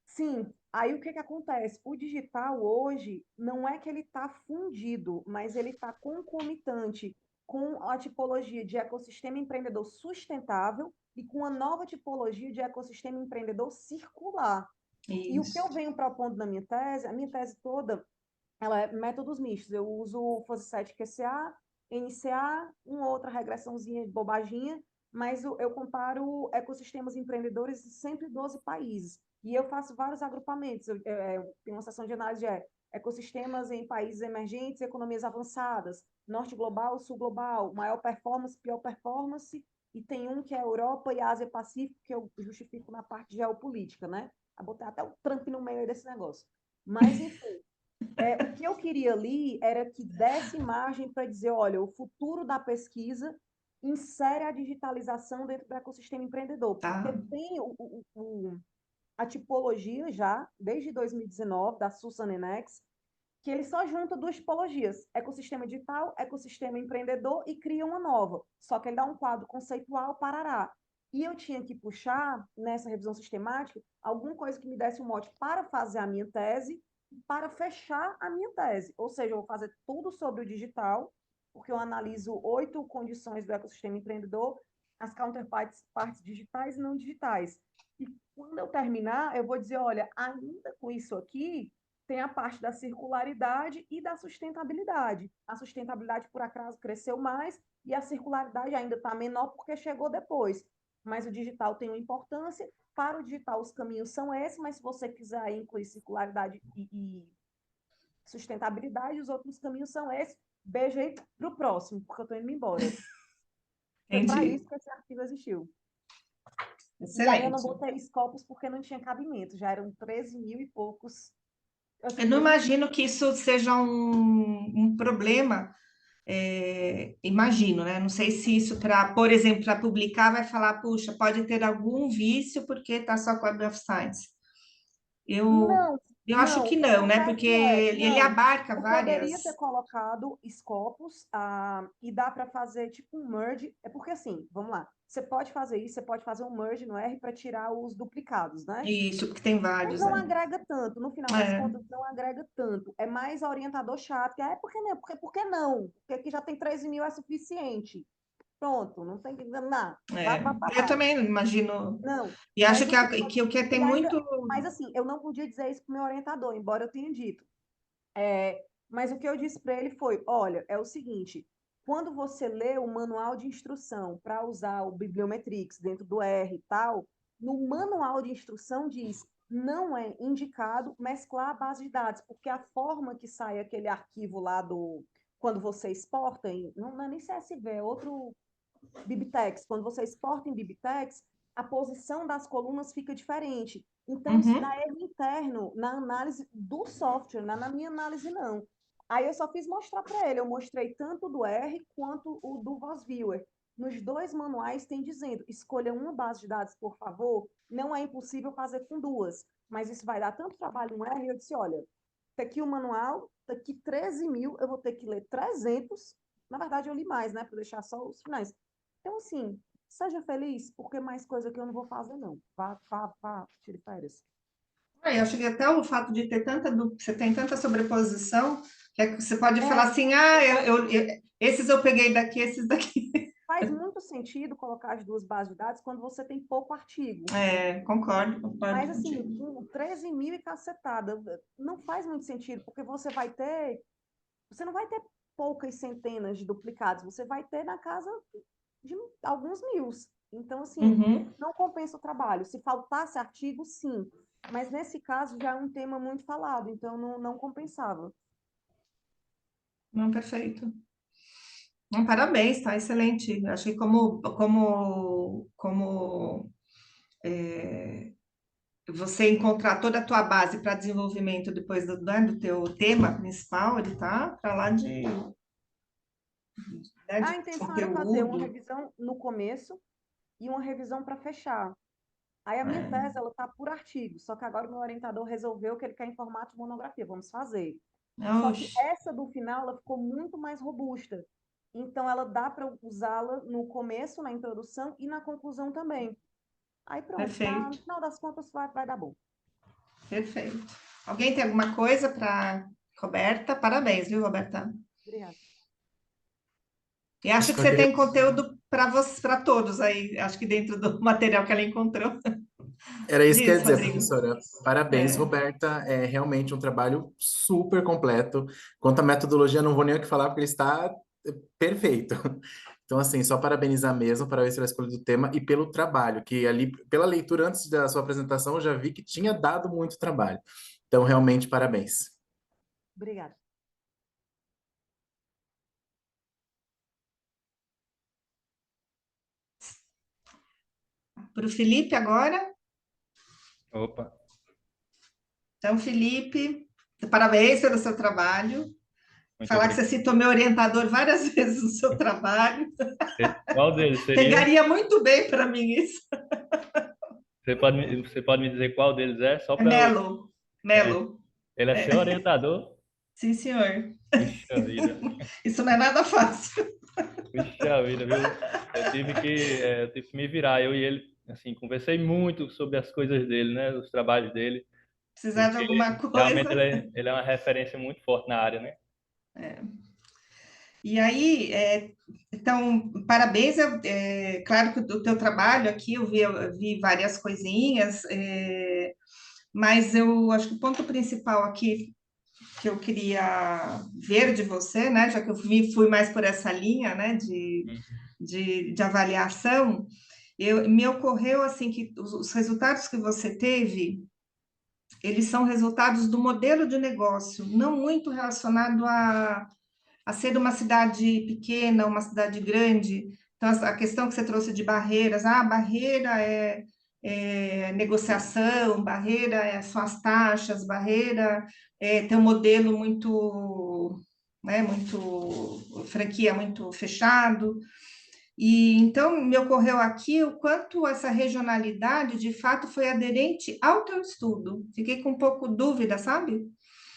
Sim, aí o que que acontece? O digital hoje não é que ele está fundido, mas ele está concomitante com a tipologia de ecossistema empreendedor sustentável e com a nova tipologia de ecossistema empreendedor circular. E o que eu Isso. venho propondo na minha tese, a minha tese toda, ela é métodos mistos. Eu uso o FOSSET QCA, NCA, uma outra regressãozinha de bobaginha, mas eu comparo ecossistemas empreendedores de 112 países. E eu faço vários agrupamentos. Eu tenho uma seção de análise de ecossistemas em países emergentes, economias avançadas, norte global, sul global, maior performance, pior performance, e tem um que é Europa e Ásia Pacífico, que eu justifico na parte geopolítica, né? Eu botei até o Trump no meio desse negócio. Mas, enfim, o que eu queria ali era que desse margem para dizer, olha, o futuro da pesquisa insere a digitalização dentro do ecossistema empreendedor, porque Tá. tem a tipologia já, desde 2019, da Susan Enex, que ele só junta duas tipologias, ecossistema digital, ecossistema empreendedor, e cria uma nova. Só que ele dá um quadro conceitual, parará. E eu tinha que puxar, nessa revisão sistemática, alguma coisa que me desse um mote para fazer a minha tese, para fechar a minha tese. Ou seja, eu vou fazer tudo sobre o digital, porque eu analiso 8 condições do ecossistema empreendedor, as counterparts partes digitais e não digitais. E quando eu terminar, eu vou dizer, olha, ainda com isso aqui, tem a parte da circularidade e da sustentabilidade. A sustentabilidade, por acaso, cresceu mais e a circularidade ainda está menor porque chegou depois. Mas o digital tem uma importância. Para o digital, os caminhos são esses, mas se você quiser incluir circularidade e sustentabilidade, os outros caminhos são esses. Beijo aí para o próximo, porque eu estou indo embora. Foi para Entendi. isso que esse artigo existiu. E aí eu não Excelente. botei Scopus porque não tinha cabimento, já eram 13 mil e poucos. Eu não imagino que isso seja um problema, imagino, né? Não sei se isso, por exemplo, para publicar, vai falar, puxa, pode ter algum vício porque está só com a Web of Science. Eu, Não, eu acho não. que O que não, né? Porque acontece ele não. abarca Eu várias. poderia ter colocado Scopus e dá para fazer tipo um merge. É porque assim, vamos lá. Você pode fazer isso, você pode fazer um merge no R para tirar os duplicados, né? Isso, porque tem Mas vários, não né? agrega tanto, no final das É, contas, não agrega tanto. É mais orientador chato, que por que não? Por que não? Porque aqui já tem 13 mil é suficiente. Pronto, não tem que. Não, vá para eu lá. também imagino. Não, E acho mas que, assim, que o que tem e ainda, muito. mas assim, eu não podia dizer isso para o meu orientador, embora eu tenha dito. Mas o que eu disse para ele foi: olha, é o seguinte, quando você lê o manual de instrução para usar o Bibliometrix dentro do R e tal, no manual de instrução diz não é indicado mesclar a base de dados, porque a forma que sai aquele arquivo lá quando você exporta, não é nem CSV, é outro BibTeX. Quando você exporta em BibTeX, a posição das colunas fica diferente. Então, isso Uhum, dá erro interno na análise do software, na minha análise não. Aí eu só fiz mostrar para ele, eu mostrei tanto do R quanto o do VozViewer. Nos dois manuais tem dizendo, escolha uma base de dados, por favor, não é impossível fazer com duas, mas isso vai dar tanto trabalho no R, eu disse, olha, tá aqui o manual, tá aqui 13 mil, eu vou ter que ler 300, na verdade eu li mais, né, para deixar só os finais. Então, assim, seja feliz, porque mais coisa que eu não vou fazer, não. Vá, tire férias. Eu acho que até o fato de ter você tem tanta sobreposição, que você pode falar É, assim, esses eu peguei daqui, esses daqui. faz muito sentido colocar as duas bases de dados quando você tem pouco artigo. Concordo Mas, assim, contigo. com 13 mil e cacetada, não faz muito sentido, porque você não vai ter poucas centenas de duplicados, você vai ter na casa de alguns mil. Então, assim, Uhum, não compensa o trabalho. Se faltasse artigo, sim. Mas nesse caso já é um tema muito falado, então não compensava. não, perfeito. Não, parabéns, tá excelente. Acho que como você encontrar toda a tua base para desenvolvimento depois do teu tema principal, ele tá para lá A de intenção era fazer uma conteúdo. revisão no começo e uma revisão para fechar. Aí a minha tese, ela tá por artigo, só que agora o meu orientador resolveu que ele quer em formato de monografia, vamos fazer. Só que Oxe, essa do final, ela ficou muito mais robusta. Então, ela dá para usá-la no começo, na introdução e na conclusão também. Aí pronto, no perfeito, final das contas vai dar bom. perfeito. Alguém tem alguma coisa para Roberta? Parabéns, viu, Roberta? Obrigada. E acho que Só você queria tem conteúdo para todos aí, acho que dentro do material que ela encontrou. Era isso que eu ia Diz, dizer, Rodrigo. professora. Parabéns, É. Roberta. É realmente um trabalho super completo. Quanto à metodologia, não vou nem o que falar, porque ele está perfeito. Então, assim, só parabenizar mesmo, parabéns pela escolha do tema e pelo trabalho, que ali, pela leitura antes da sua apresentação, eu já vi que tinha dado muito trabalho. Então, realmente, parabéns. Obrigada. Para o Felipe agora. Opa, Então, Felipe, parabéns pelo seu trabalho. muito Falar que você obrigado. citou meu orientador várias vezes no seu trabalho. Qual deles seria? Pegaria muito bem para mim isso. Você pode me dizer qual deles é? Só É para eu. Melo. É, Melo. ele é É, seu orientador? Sim, senhor. Puxa vida, Isso não é nada fácil. puxa vida, viu? Eu tive que me virar. Eu e ele, assim, conversei muito sobre as coisas dele, né? Os trabalhos dele, Precisar de porque alguma realmente coisa. ele é uma referência muito forte na área, né? E aí, então, parabéns. Claro que o teu trabalho aqui, eu vi várias coisinhas, mas eu acho que o ponto principal aqui que eu queria ver de você, né, já que fui mais por essa linha, né, Uhum. de avaliação, me ocorreu assim que os resultados que você teve, eles são resultados do modelo de negócio, não muito relacionado a ser uma cidade pequena, uma cidade grande. Então, a questão que você trouxe de barreiras, barreira é negociação, barreira são as taxas, barreira tem um modelo muito, né, muito franquia, muito fechado. E então me ocorreu aqui o quanto essa regionalidade de fato foi aderente ao teu estudo. Fiquei com um pouco dúvida, sabe?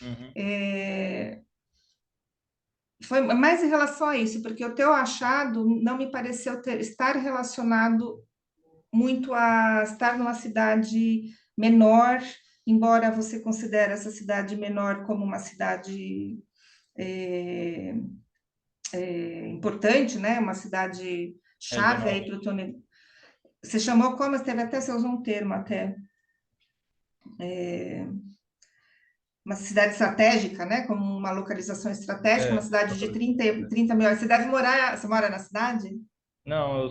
Uhum. Foi mais em relação a isso, porque o teu achado não me pareceu estar relacionado muito a estar numa cidade menor, embora você considere essa cidade menor como uma cidade é, importante, né? Uma cidade chave aí Regional. para o teu negócio. Você chamou como? Você usou um termo até. Uma cidade estratégica, né? Como uma localização estratégica, uma É, cidade de 30 mil. Você mora na cidade? não,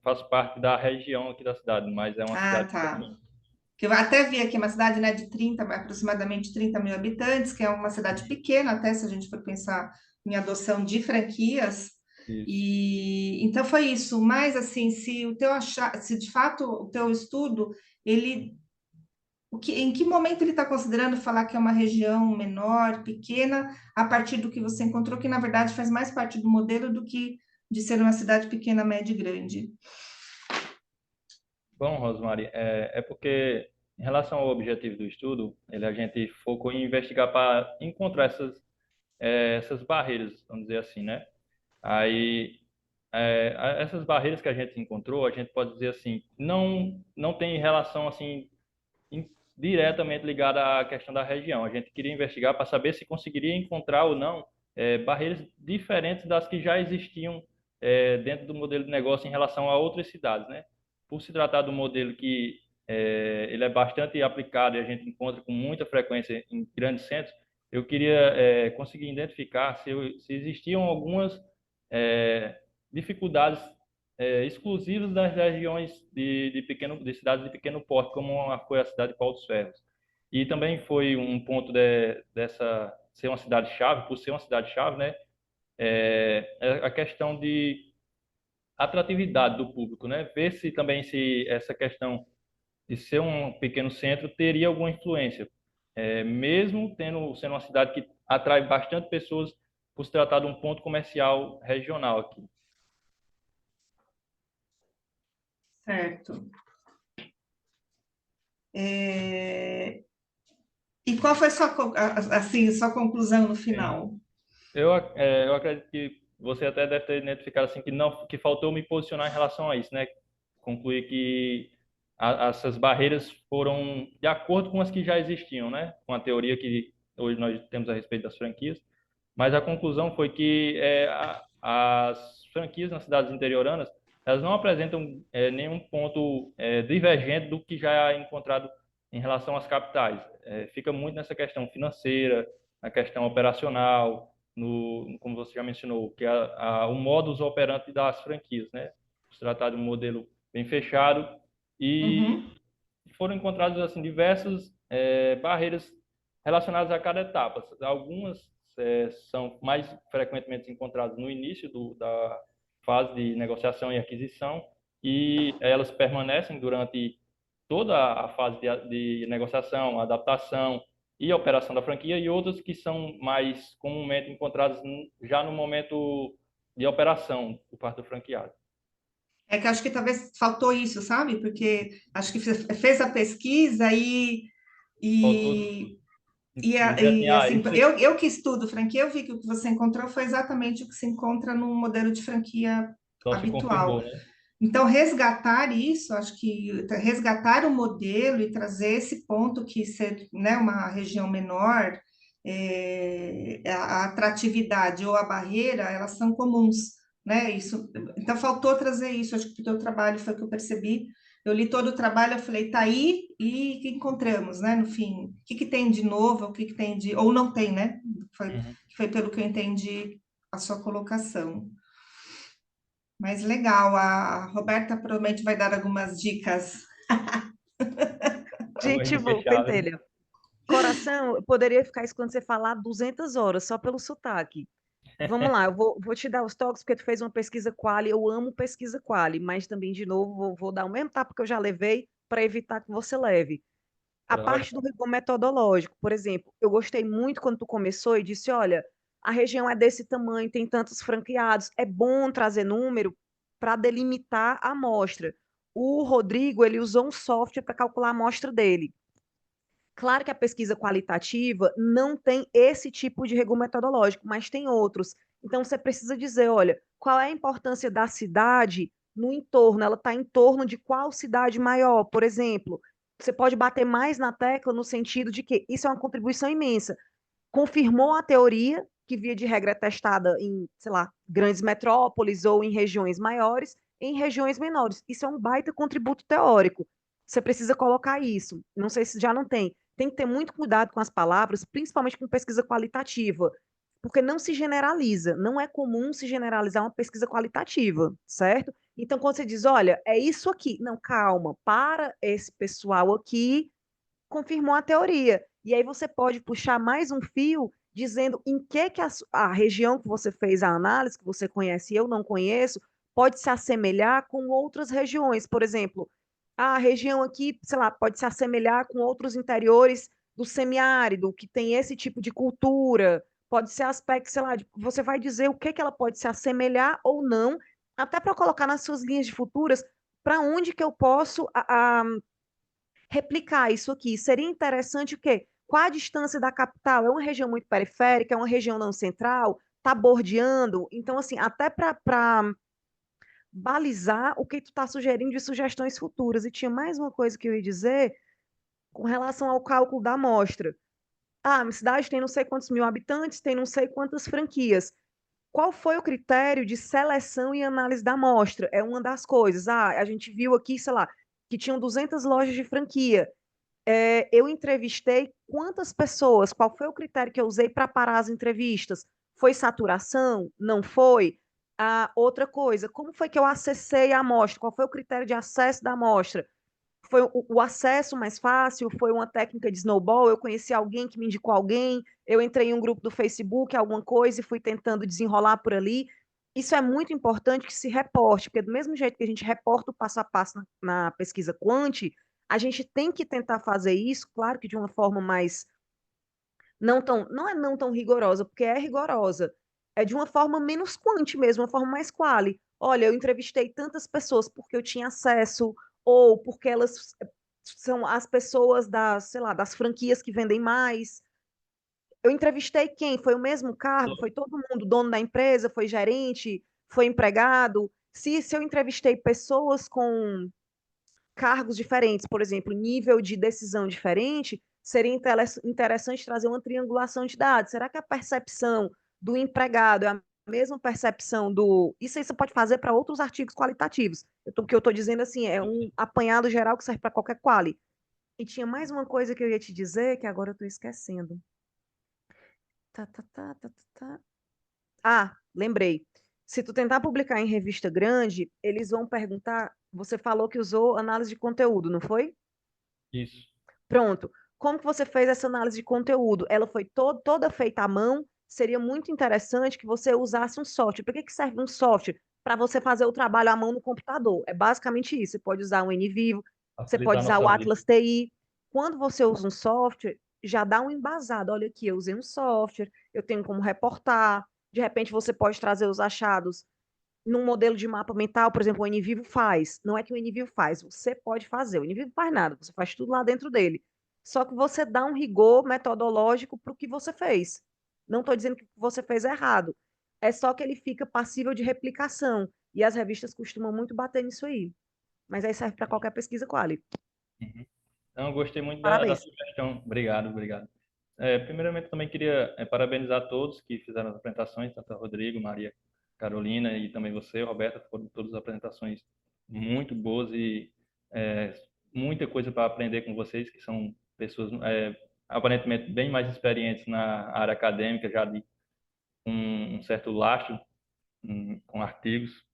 faço parte da região aqui da cidade, mas é uma Ah, cidade tá. pequena. Que eu até vi aqui uma cidade, né, de aproximadamente 30 mil habitantes, que é uma cidade pequena, até se a gente for pensar em adoção de franquias. Isso. E então foi isso. Mas assim, se de fato o teu estudo, ele em que momento ele está considerando falar que é uma região menor, pequena, a partir do que você encontrou, que na verdade faz mais parte do modelo do que de ser uma cidade pequena, média e grande? Bom, Rosemary, é porque em relação ao objetivo do estudo, a gente focou em investigar para encontrar essas barreiras, vamos dizer assim, né? Aí, essas barreiras que a gente encontrou, a gente pode dizer assim, não tem relação assim diretamente ligada à questão da região. A gente queria investigar para saber se conseguiria encontrar ou não barreiras diferentes das que já existiam dentro do modelo de negócio em relação a outras cidades, né? Por se tratar de um modelo que ele é bastante aplicado e a gente encontra com muita frequência em grandes centros, eu queria conseguir identificar se existiam algumas dificuldades exclusivos das regiões de cidades de pequeno porte, como foi a cidade de Pau dos Ferros. E também foi um ponto dessa ser uma cidade-chave, por ser uma cidade-chave, né? É a questão de atratividade do público, né? Ver se também se essa questão de ser um pequeno centro teria alguma influência, mesmo sendo uma cidade que atrai bastante pessoas por se tratar de um ponto comercial regional aqui. Certo. É, E qual foi sua conclusão no final? Eu acredito que você até deve ter identificado assim que faltou me posicionar em relação a isso, né? Concluir que essas barreiras foram de acordo com as que já existiam, né? Com a teoria que hoje nós temos a respeito das franquias, mas a conclusão foi que as franquias nas cidades interioranas elas não apresentam nenhum ponto divergente do que já é encontrado em relação às capitais. Fica muito nessa questão financeira, na questão operacional, como você já mencionou, que é o modus operandi das franquias, né? Se tratar de um modelo bem fechado e Uhum. foram encontradas assim diversas barreiras relacionadas a cada etapa. Algumas são mais frequentemente encontradas no início da fase de negociação e aquisição e elas permanecem durante toda a fase de negociação, adaptação e operação da franquia, e outras que são mais comumente encontradas já no momento de operação por parte do franqueado. É que eu acho que talvez faltou isso, sabe? Porque acho que fez a pesquisa Faltou, e Dizer assim, ah, Assim, isso aqui. eu que estudo franquia, eu vi que o que você encontrou foi exatamente o que se encontra no modelo de franquia Só se habitual. confirmou, né? Então, resgatar isso, acho que resgatar o modelo e trazer esse ponto que ser, né, uma região menor, a atratividade ou a barreira, elas são comuns, né? Isso, então, faltou trazer isso, acho que o teu trabalho foi o que eu percebi. Eu li todo o trabalho, eu falei, tá aí e que encontramos, né? No fim, o que que tem de novo, o que que tem de... Ou não tem, né? Uhum. Foi pelo que eu entendi a sua colocação. Mas legal, a Roberta provavelmente vai dar algumas dicas. Algumas Gente boa, dicas-chave, né? pentelha. Coração, eu poderia ficar escutando você falar 200 horas só pelo sotaque. Vamos lá, eu vou te dar os toques, porque tu fez uma pesquisa quali, eu amo pesquisa quali, mas também, de novo, vou dar o mesmo tapa que eu já levei para evitar que você leve. A Pode parte do falar. rigor metodológico, por exemplo, eu gostei muito quando tu começou e disse, olha, a região é desse tamanho, tem tantos franqueados, é bom trazer número para delimitar a amostra. O Rodrigo, ele usou um software para calcular a amostra dele. Claro que a pesquisa qualitativa não tem esse tipo de rigor metodológico, mas tem outros. Então, você precisa dizer, olha, qual é a importância da cidade no entorno? Ela está em torno de qual cidade maior? Por exemplo, você pode bater mais na tecla no sentido de que isso é uma contribuição imensa. Confirmou a teoria, que via de regra é testada em, sei lá, grandes metrópoles ou em regiões maiores, em regiões menores. Isso é um baita contributo teórico. Você precisa colocar isso. Não sei se já não tem. Tem que ter muito cuidado com as palavras, principalmente com pesquisa qualitativa, porque não se generaliza. Não é comum se generalizar uma pesquisa qualitativa, certo? Então, quando você diz, olha, é isso aqui. Não, calma, para esse pessoal aqui, confirmou a teoria. E aí você pode puxar mais um fio dizendo em que a região que você fez a análise, que você conhece e eu não conheço, pode se assemelhar com outras regiões. Por exemplo, a região aqui, sei lá, pode se assemelhar com outros interiores do semiárido, que tem esse tipo de cultura. Pode ser aspecto, sei lá, você vai dizer o que ela pode se assemelhar ou não, até para colocar nas suas linhas de futuras, para onde que eu posso replicar isso aqui. Seria interessante o quê? Qual a distância da capital? É uma região muito periférica, é uma região não central, está bordeando. Então, assim, até para balizar o que tu está sugerindo de sugestões futuras. E tinha mais uma coisa que eu ia dizer com relação ao cálculo da amostra. Ah, minha cidade tem não sei quantos mil habitantes, tem não sei quantas franquias. Qual foi o critério de seleção e análise da amostra? É uma das coisas. Ah, a gente viu aqui, sei lá, que tinham 200 lojas de franquia. Eu entrevistei quantas pessoas? Qual foi o critério que eu usei para parar as entrevistas? Foi saturação? Não foi? Outra coisa, como foi que eu acessei a amostra? Qual foi o critério de acesso da amostra? Foi o acesso mais fácil? Foi uma técnica de snowball? Eu conheci alguém que me indicou alguém? Eu entrei em um grupo do Facebook, alguma coisa, e fui tentando desenrolar por ali. Isso é muito importante que se reporte, porque do mesmo jeito que a gente reporta o passo a passo na pesquisa Quant, a gente tem que tentar fazer isso, claro que de uma forma mais não tão rigorosa, porque é rigorosa, é de uma forma menos quant mesmo, uma forma mais quali. Olha, eu entrevistei tantas pessoas porque eu tinha acesso, ou porque elas são as pessoas das, sei lá, das franquias que vendem mais. Eu entrevistei quem? Foi o mesmo cargo? Foi todo mundo dono da empresa? Foi gerente? Foi empregado? Se eu entrevistei pessoas com cargos diferentes, por exemplo, nível de decisão diferente, seria interessante trazer uma triangulação de dados. Será que a percepção do empregado é a mesma percepção do. Isso aí você pode fazer para outros artigos qualitativos. O que eu estou dizendo assim é um apanhado geral que serve para qualquer quali. E tinha mais uma coisa que eu ia te dizer, que agora eu estou esquecendo. Tá, tá, tá, tá, tá, tá. Lembrei. Se tu tentar publicar em revista grande, eles vão perguntar. Você falou que usou análise de conteúdo, não foi? Isso. Pronto. Como que você fez essa análise de conteúdo? Ela foi toda feita à mão. Seria muito interessante que você usasse um software. Para que serve um software? Para você fazer o trabalho à mão no computador. É basicamente isso. Você pode usar um NVivo, você pode Facilitar a usar nossa o vida. Atlas TI. Quando você usa um software, já dá um embasado. Olha aqui, eu usei um software, eu tenho como reportar. De repente, você pode trazer os achados num modelo de mapa mental, por exemplo, o NVivo faz. Não é que o NVivo faz, você pode fazer. O NVivo faz nada, você faz tudo lá dentro dele. Só que você dá um rigor metodológico para o que você fez. Não estou dizendo que o que você fez é errado. É só que ele fica passível de replicação. E as revistas costumam muito bater nisso aí. Mas aí serve para qualquer pesquisa quali. Uhum. Então, eu gostei muito da Parabéns. sugestão. Obrigado, obrigado. Primeiramente, também queria parabenizar todos que fizeram as apresentações, tanto a Rodrigo, Maria Carolina e também você, Roberta, foram todas as apresentações muito boas e é, muita coisa para aprender com vocês, que são pessoas aparentemente bem mais experientes na área acadêmica, já de um certo lastro com artigos.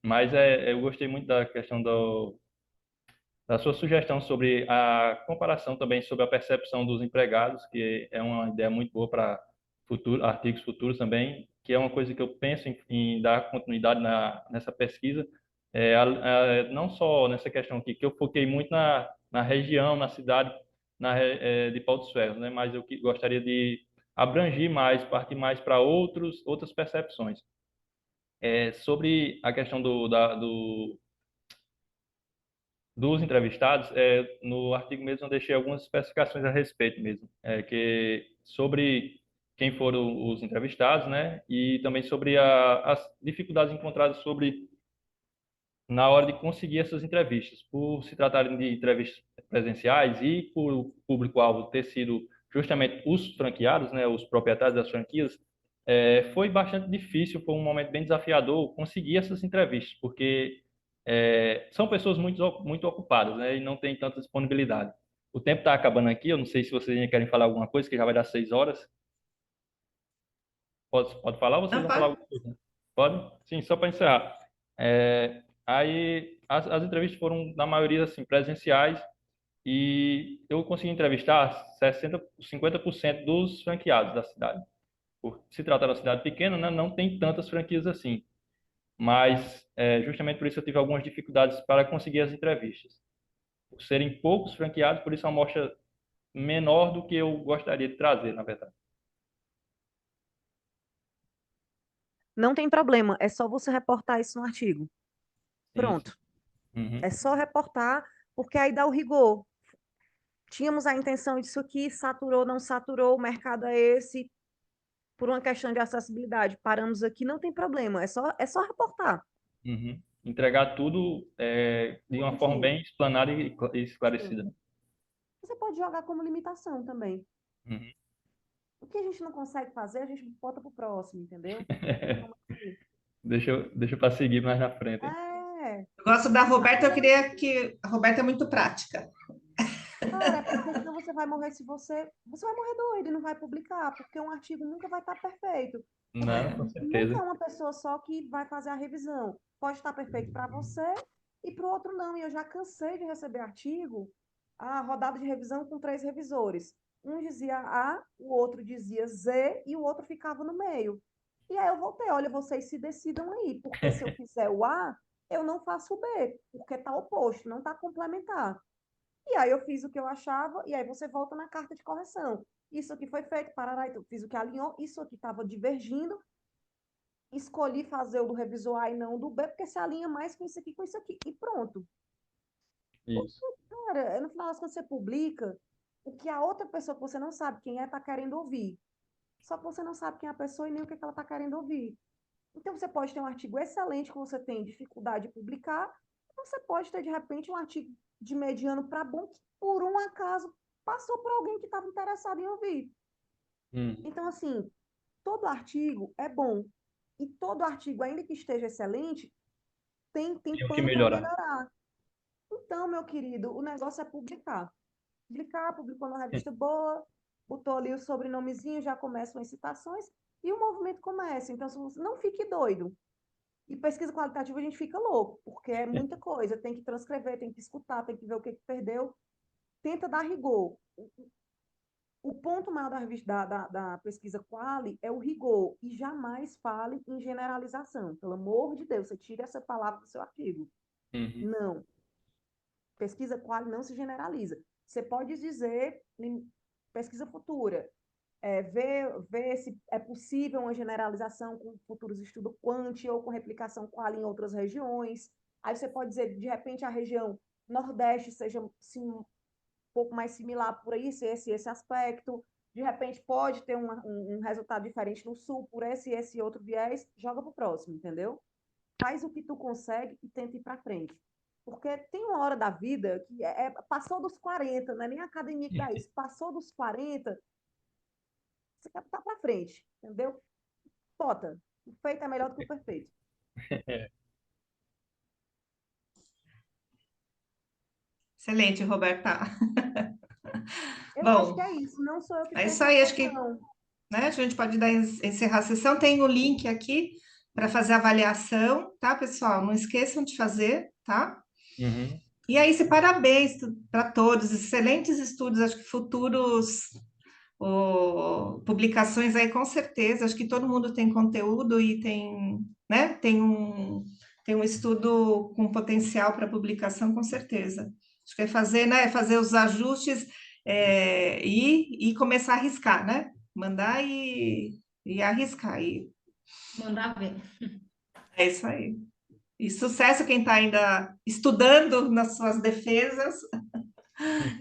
Mas eu gostei muito da questão da sua sugestão sobre a comparação também sobre a percepção dos empregados, que é uma ideia muito boa para artigos futuros também, que é uma coisa que eu penso em dar continuidade nessa pesquisa, não só nessa questão aqui, que eu foquei muito na região, na cidade de Pau dos Ferros, né? Mas eu gostaria de abranger mais, partir mais para outras percepções. Sobre a questão dos entrevistados, no artigo mesmo eu deixei algumas especificações a respeito mesmo, que sobre quem foram os entrevistados, né, e também sobre as dificuldades encontradas sobre na hora de conseguir essas entrevistas, por se tratarem de entrevistas presenciais e por o público-alvo ter sido justamente os franqueados, né, os proprietários das franquias, foi bastante difícil, foi um momento bem desafiador conseguir essas entrevistas, porque são pessoas muito ocupadas, né, e não têm tanta disponibilidade. O tempo está acabando aqui, eu não sei se vocês ainda querem falar alguma coisa, que já vai dar 6 horas. Pode falar ou vocês Não, vão falar pode? alguma coisa? Pode? Sim, só para encerrar. Aí as entrevistas foram, na maioria, assim, presenciais e eu consegui entrevistar 50% dos franqueados da cidade. Por se tratar de uma cidade pequena, né, não tem tantas franquias assim. Mas, justamente por isso, eu tive algumas dificuldades para conseguir as entrevistas. Por serem poucos franqueados, por isso é uma amostra menor do que eu gostaria de trazer, na verdade. Não tem problema, é só você reportar isso no artigo. Sim, sim. Pronto. Uhum, É só reportar, porque aí dá o rigor. Tínhamos a intenção disso aqui, saturou, não saturou, o mercado é esse, por uma questão de acessibilidade. Paramos aqui, não tem problema, é só reportar. uhum. Entregar tudo de uma forma Bonitinho. bem explanada e Sim. esclarecida, né? Você pode jogar como limitação também. Uhum. O que a gente não consegue fazer, a gente bota pro próximo, entendeu? Vamos assim. Deixa para seguir mais na frente, hein? É, Eu gosto da Roberta, eu queria que a Roberta é muito prática. cara, é porque senão você vai morrer se você vai morrer doido e não vai publicar, porque um artigo nunca vai estar perfeito. Porque Não, com nunca é certeza. uma pessoa só que vai fazer a revisão. Pode estar perfeito para você e para o outro não. E eu já cansei de receber artigo, a rodada de revisão com 3 revisores. Um dizia A, o outro dizia Z e o outro ficava no meio. E aí eu voltei, olha, vocês se decidam aí, porque se eu fizer o A, eu não faço o B, porque está oposto, não está complementar. E aí eu fiz o que eu achava, e aí você volta na carta de correção. Isso aqui foi feito, parará, então fiz o que alinhou, isso aqui estava divergindo, escolhi fazer o do revisor A e não o do B, porque se alinha mais com isso aqui, e pronto. Isso. Cara, no final das contas você publica o que a outra pessoa que você não sabe quem é está querendo ouvir. Só que você não sabe quem é a pessoa e nem o que ela está querendo ouvir. Então você pode ter um artigo excelente que você tem dificuldade de publicar, você pode ter, de repente, um artigo de mediano para bom que, por um acaso, passou por alguém que estava interessado em ouvir. Hum. Então, assim, todo artigo é bom. E todo artigo, ainda que esteja excelente, tem Tem o que pano para melhorar. melhorar. Então, meu querido, o negócio é publicar. Publicar, publicou numa revista boa, botou ali o sobrenomezinho, já começam as citações, e o movimento começa. Então, não fique doido. E pesquisa qualitativa a gente fica louco, porque é muita coisa. Tem que transcrever, tem que escutar, tem que ver o que perdeu. Tenta dar rigor. O ponto maior da pesquisa quali é o rigor. E jamais fale em generalização. Pelo amor de Deus, você tira essa palavra do seu artigo. Uhum. Não. Pesquisa quali não se generaliza. Você pode dizer, em pesquisa futura, ver se é possível uma generalização com futuros estudos quant ou com replicação qual em outras regiões. Aí você pode dizer, de repente, a região Nordeste seja sim, pouco mais similar por isso, esse aspecto. De repente pode ter um resultado diferente no Sul por esse outro viés, joga para o próximo, entendeu? Faz o que tu consegue e tenta ir para frente. Porque tem uma hora da vida que passou dos 40, não é nem a academia que dá isso, passou dos 40, você quer estar para frente, entendeu? Bota, o feito é melhor do que o perfeito. Excelente, Roberta. Eu acho que Bom, é isso, não sou eu que é tenho isso aí, acho que, informação. né, a gente pode encerrar a sessão. Tem o link aqui para fazer a avaliação, tá, pessoal? Não esqueçam de fazer, tá? Uhum. E aí, parabéns para todos, excelentes estudos, acho que futuros publicações aí, com certeza, acho que todo mundo tem conteúdo e tem, né, tem um estudo com potencial para publicação, com certeza. Acho que é fazer, né, fazer os ajustes e começar a arriscar, né? Mandar e arriscar. Mandar ver. É isso aí. E sucesso quem está ainda estudando nas suas defesas,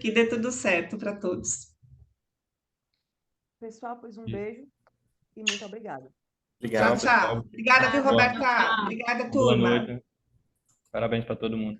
que dê tudo certo para todos. Pessoal, pois um beijo e muito obrigada. Tchau, Obrigado, tchau. pessoal. Obrigada, viu, Boa, Roberta? Obrigada, boa turma. noite. Parabéns para todo mundo.